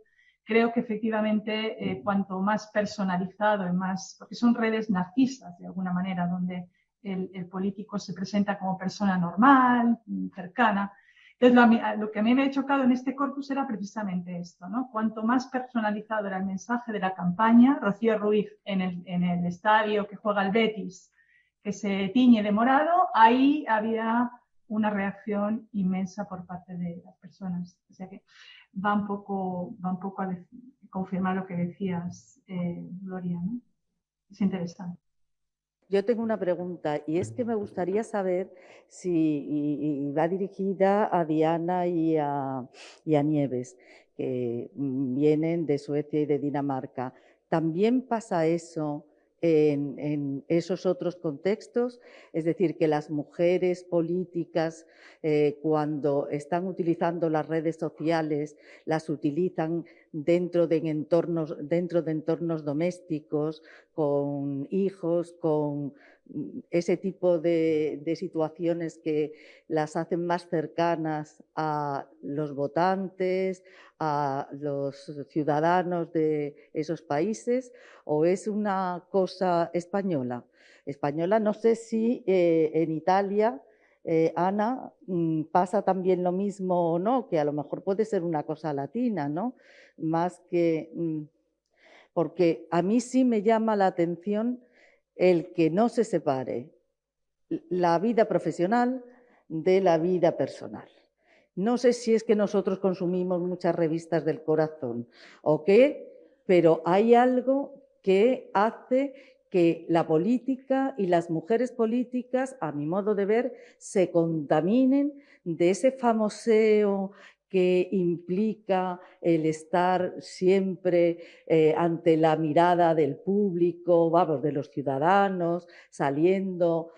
creo que efectivamente cuanto más personalizado y más, porque son redes narcisas de alguna manera, donde el político se presenta como persona normal, cercana. Entonces, lo que a mí me ha chocado en este corpus era precisamente esto, ¿no? Cuanto más personalizado era el mensaje de la campaña, Rocío Ruiz en el estadio que juega el Betis, que se tiñe de morado, ahí había una reacción inmensa por parte de las personas. O sea que va un poco a confirmar lo que decías, Gloria, ¿no? Es interesante. Yo tengo una pregunta y es que me gustaría saber si y va dirigida a Diana y a Nieves, que vienen de Suecia y de Dinamarca. ¿También pasa eso en esos otros contextos? Es decir, que las mujeres políticas, cuando están utilizando las redes sociales, las utilizan dentro de entornos domésticos, con hijos, con ese tipo de situaciones que las hacen más cercanas a los votantes, a los ciudadanos de esos países, o es una cosa española. Española, no sé si en Italia, Ana, pasa también lo mismo o no, que a lo mejor puede ser una cosa latina, ¿no? Más que... porque a mí sí me llama la atención el que no se separe la vida profesional de la vida personal. No sé si es que nosotros consumimos muchas revistas del corazón o qué, pero hay algo que hace que la política y las mujeres políticas, a mi modo de ver, se contaminen de ese famoseo que implica el estar siempre ante la mirada del público, vamos, de los ciudadanos, saliendo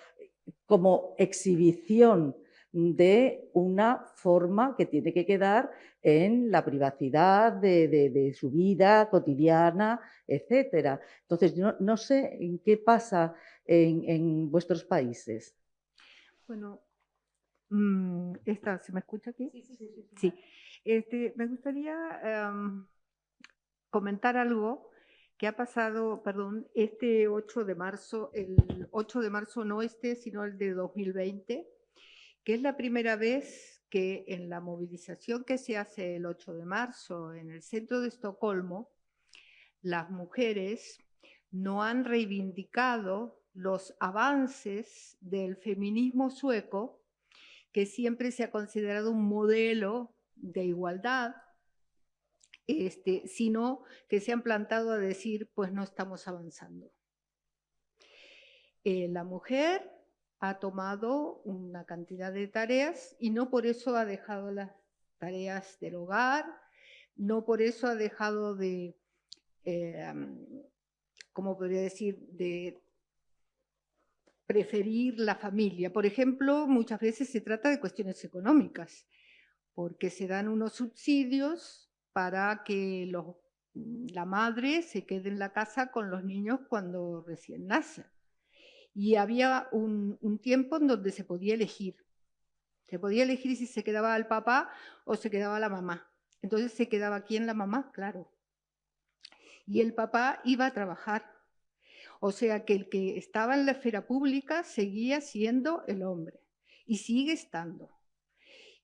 como exhibición de una forma que tiene que quedar en la privacidad de su vida cotidiana, etcétera. Entonces, no sé en qué pasa en vuestros países. Bueno, ¿se me escucha aquí? Sí. Me gustaría comentar algo que ha pasado, perdón, este 8 de marzo, el 8 de marzo no sino el de 2020, que es la primera vez que en la movilización que se hace el 8 de marzo en el centro de Estocolmo, las mujeres no han reivindicado los avances del feminismo sueco, que siempre se ha considerado un modelo de igualdad, sino que se han plantado a decir, pues no estamos avanzando. La mujer ha tomado una cantidad de tareas y no por eso ha dejado las tareas del hogar, no por eso ha dejado de, ¿cómo podría decir?, de preferir la familia. Por ejemplo, muchas veces se trata de cuestiones económicas, porque se dan unos subsidios para que la madre se quede en la casa con los niños cuando recién nacen. Y había un tiempo en donde se podía elegir. Se podía elegir si se quedaba el papá o se quedaba la mamá. Entonces se quedaba ¿quién? La mamá, claro. Y el papá iba a trabajar. O sea que el que estaba en la esfera pública seguía siendo el hombre. Y sigue estando.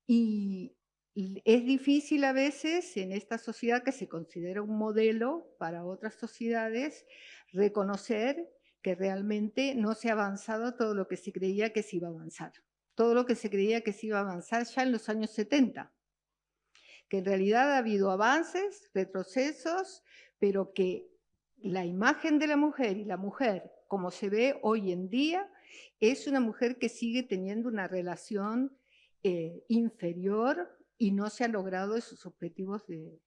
Y es difícil a veces en esta sociedad que se considera un modelo para otras sociedades reconocer que realmente no se ha avanzado todo lo que se creía que se iba a avanzar. Todo lo que se creía que se iba a avanzar ya en los años 70. Que en realidad ha habido avances, retrocesos, pero que la imagen de la mujer y la mujer, como se ve hoy en día, es una mujer que sigue teniendo una relación inferior y no se han logrado esos objetivos de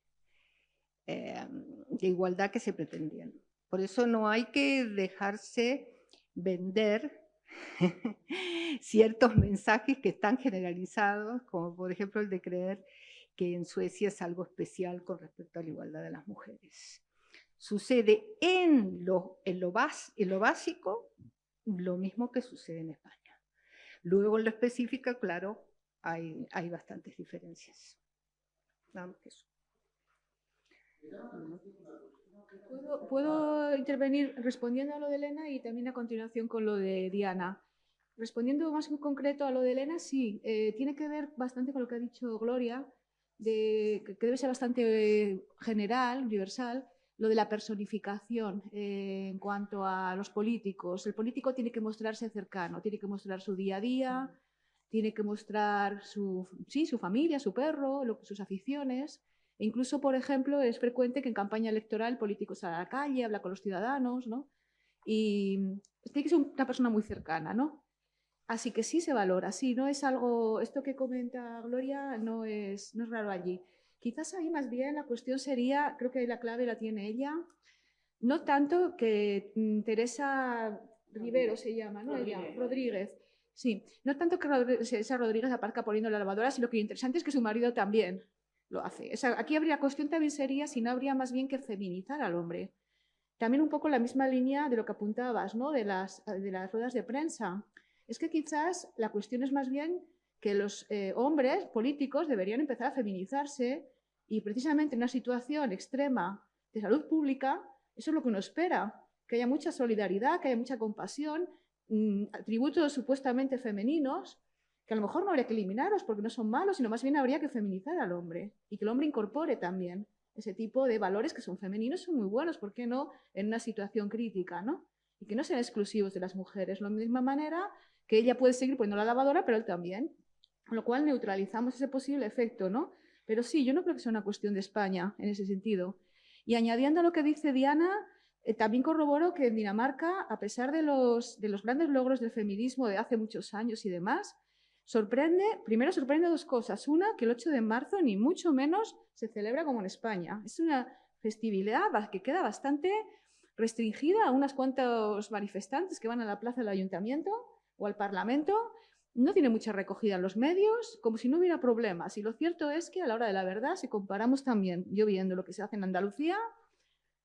igualdad que se pretendían. Por eso no hay que dejarse vender ciertos mensajes que están generalizados, como por ejemplo el de creer que en Suecia es algo especial con respecto a la igualdad de las mujeres. Sucede en lo básico lo mismo que sucede en España. Luego en lo específico, claro, hay bastantes diferencias. Nada más que eso. ¿Puedo intervenir respondiendo a lo de Elena y también a continuación con lo de Diana? Respondiendo más en concreto a lo de Elena, sí, tiene que ver bastante con lo que ha dicho Gloria, que debe ser bastante general, universal, lo de la personificación en cuanto a los políticos. El político tiene que mostrarse cercano, tiene que mostrar su día a día, tiene que mostrar su familia, su perro, sus aficiones. E incluso, por ejemplo, es frecuente que en campaña electoral el político sale a la calle, habla con los ciudadanos, ¿no? Y tiene que ser una persona muy cercana, ¿no? Así que sí se valora, sí, no es algo, esto que comenta Gloria no es raro allí. Quizás ahí más bien la cuestión sería, creo que la clave la tiene ella, no tanto que Teresa Rivero se llama, ¿no? Rodríguez. Sí, no tanto que esa Rodríguez aparca poniendo la lavadora, sino que lo interesante es que su marido también lo hace. O sea, aquí habría cuestión también sería si no habría más bien que feminizar al hombre. También un poco la misma línea de lo que apuntabas, ¿no? De las ruedas de prensa. Es que quizás la cuestión es más bien que los hombres políticos deberían empezar a feminizarse y precisamente en una situación extrema de salud pública, eso es lo que uno espera, que haya mucha solidaridad, que haya mucha compasión, atributos supuestamente femeninos, que a lo mejor no habría que eliminarlos porque no son malos, sino más bien habría que feminizar al hombre y que el hombre incorpore también ese tipo de valores que son femeninos, son muy buenos, ¿por qué no? En una situación crítica, ¿no? Y que no sean exclusivos de las mujeres. De la misma manera que ella puede seguir poniendo la lavadora, pero él también. Con lo cual neutralizamos ese posible efecto, ¿no? Pero sí, yo no creo que sea una cuestión de España en ese sentido. Y añadiendo a lo que dice Diana, también corroboro que en Dinamarca, a pesar de los grandes logros del feminismo de hace muchos años y demás, primero sorprende dos cosas. Una, que el 8 de marzo ni mucho menos se celebra como en España. Es una festividad que queda bastante restringida a unos cuantos manifestantes que van a la plaza del ayuntamiento o al parlamento. No tiene mucha recogida en los medios, como si no hubiera problemas. Y lo cierto es que a la hora de la verdad, si comparamos también, yo viendo lo que se hace en Andalucía,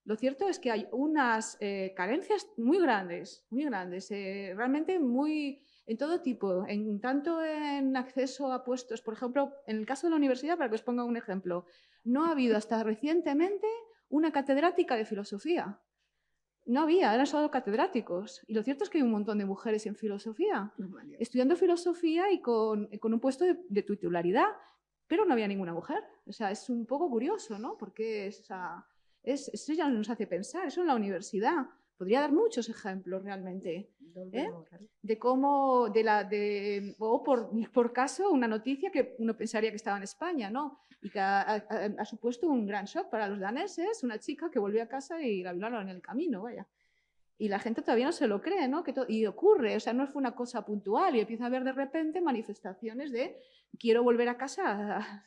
lo cierto es que hay unas carencias muy grandes, realmente muy en todo tipo, tanto en acceso a puestos, por ejemplo, en el caso de la universidad, para que os ponga un ejemplo, no ha habido hasta recientemente una catedrática de filosofía. No había, eran solo catedráticos. Y lo cierto es que hay un montón de mujeres en filosofía, estudiando filosofía y con un puesto de titularidad, pero no había ninguna mujer. O sea, es un poco curioso, ¿no? Porque eso ya nos hace pensar, eso en la universidad. Podría dar muchos ejemplos realmente, de cómo, o por caso, una noticia que uno pensaría que estaba en España, ¿no? Y que ha supuesto un gran shock para los daneses, una chica que volvió a casa y la violaron en el camino, vaya. Y la gente todavía no se lo cree, ¿no? Y ocurre, o sea, no fue una cosa puntual y empieza a haber de repente manifestaciones de quiero volver a casa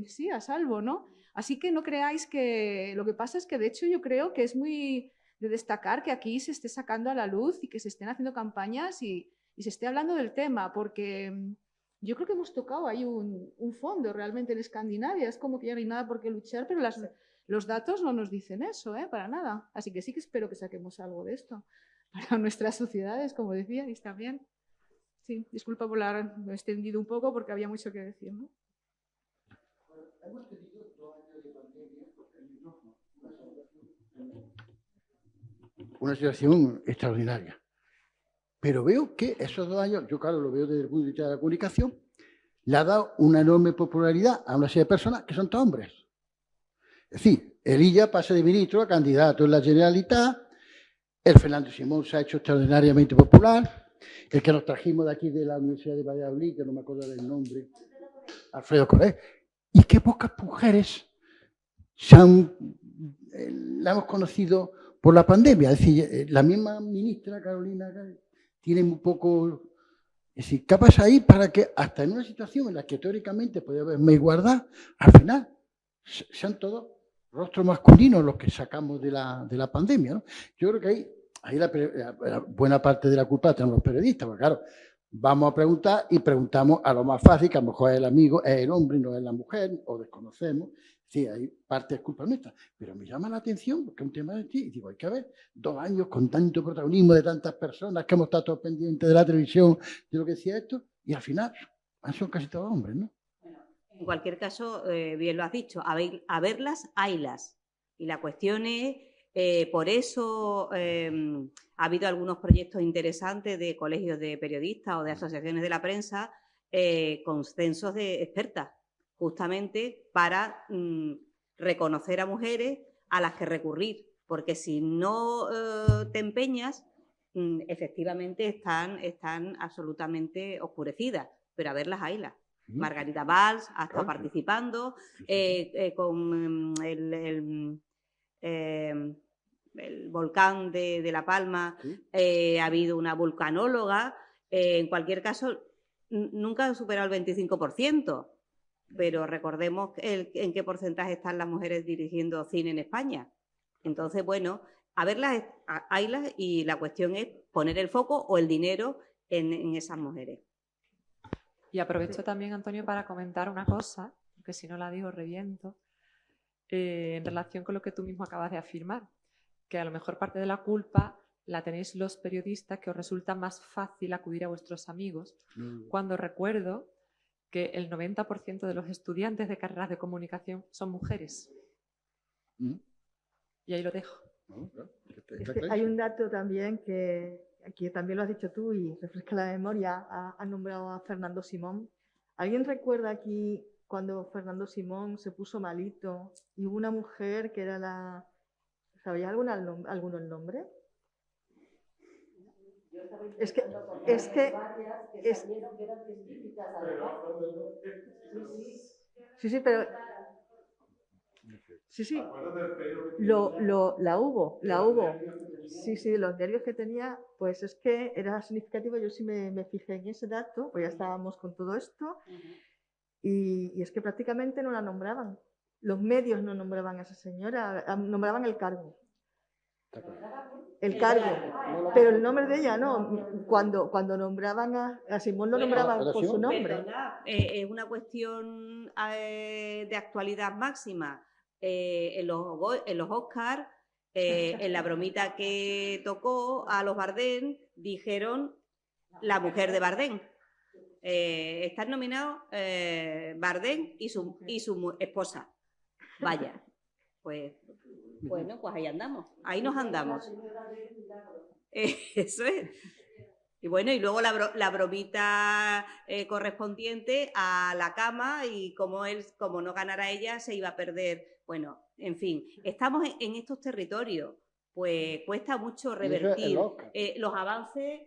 sí, a salvo, ¿no? Así que no creáis que lo que pasa es que de hecho yo creo que es muy de destacar que aquí se esté sacando a la luz y que se estén haciendo campañas y se esté hablando del tema, porque yo creo que hemos tocado ahí un fondo realmente en Escandinavia. Es como que ya no hay nada por qué luchar, pero los datos no nos dicen eso, para nada. Así que sí que espero que saquemos algo de esto para nuestras sociedades, como decíais también. Sí, disculpa por haberme extendido un poco porque había mucho que decir, ¿no? Hemos tenido 2 años de pandemia, una situación extraordinaria. Pero veo que esos 2 años, yo claro lo veo desde el punto de vista de la comunicación, le ha dado una enorme popularidad a una serie de personas que son todos hombres. Es decir, el Illa pasa de ministro a candidato en la Generalitat, el Fernando Simón se ha hecho extraordinariamente popular, el que nos trajimos de aquí de la Universidad de Valladolid, que no me acuerdo del nombre, Alfredo Corés, y qué pocas mujeres la hemos conocido por la pandemia. Es decir, la misma ministra Carolina tiene un poco... Es decir, ¿qué pasa ahí para que hasta en una situación en la que teóricamente podría haber más igualdad, al final sean todos rostros masculinos los que sacamos de la pandemia, ¿no? Yo creo que ahí la buena parte de la culpa la tenemos los periodistas, porque claro, vamos a preguntar y preguntamos a lo más fácil, que a lo mejor es el amigo, es el hombre, no es la mujer, o desconocemos. Sí, hay parte de culpa nuestra, pero me llama la atención porque es un tema de ti y digo, hay que ver 2 años con tanto protagonismo de tantas personas que hemos estado todos pendientes de la televisión, de lo que decía esto, y al final han sido casi todos hombres, ¿no? Bueno, en cualquier caso, bien lo has dicho, a verlas, haylas. Y la cuestión es, por eso ha habido algunos proyectos interesantes de colegios de periodistas o de asociaciones de la prensa con censos de expertas, justamente para reconocer a mujeres a las que recurrir, porque si no te empeñas, efectivamente están absolutamente oscurecidas, pero a verlas haylas. Margarita Valls ha estado participando con el volcán de La Palma, ha habido una vulcanóloga. En cualquier caso, nunca han superado el 25%, pero recordemos en qué porcentaje están las mujeres dirigiendo cine en España. Entonces, bueno, a verlas haylas, y la cuestión es poner el foco o el dinero en esas mujeres. Y aprovecho también, Antonio, para comentar una cosa, porque si no la digo reviento, en relación con lo que tú mismo acabas de afirmar, que a lo mejor parte de la culpa la tenéis los periodistas, que os resulta más fácil acudir a vuestros amigos, cuando recuerdo que el 90% de los estudiantes de carreras de comunicación son mujeres. Y ahí lo dejo. Es que hay un dato también que aquí también lo has dicho tú y refresca la memoria, has nombrado a Fernando Simón. ¿Alguien recuerda aquí cuando Fernando Simón se puso malito y hubo una mujer que era la... ¿Sabéis alguno el nombre? Sí, pero... Sí, la hubo. Sí, los nervios que tenía, pues es que era significativo. Yo sí me fijé en ese dato, pues ya estábamos con todo esto, y es que prácticamente no la nombraban. Los medios no nombraban a esa señora, nombraban el cargo. Pero el nombre de ella no. Cuando nombraban a Simón, lo nombraban por su nombre. Es una cuestión de actualidad máxima. En los Oscars, en la bromita que tocó a los Bardem, dijeron la mujer de Bardem. Están nominados Bardem y su esposa. Vaya, pues bueno, pues ahí andamos, ahí nos andamos. Eso es. Y bueno, y luego la bromita correspondiente a la cama, y como no ganara ella, se iba a perder. Bueno, en fin, estamos en estos territorios, pues cuesta mucho revertir. Los avances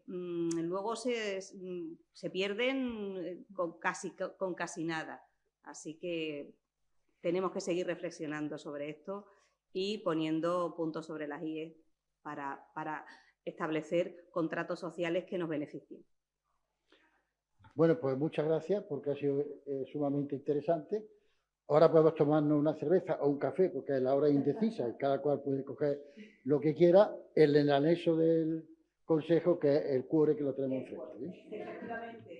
luego se pierden con casi nada. Así que tenemos que seguir reflexionando sobre esto y poniendo puntos sobre las IES para establecer contratos sociales que nos beneficien. Bueno, pues muchas gracias, porque ha sido sumamente interesante. Ahora podemos tomarnos una cerveza o un café, porque la hora es indecisa y cada cual puede coger lo que quiera en el anexo del Consejo, que es el cuore que lo tenemos enfrente.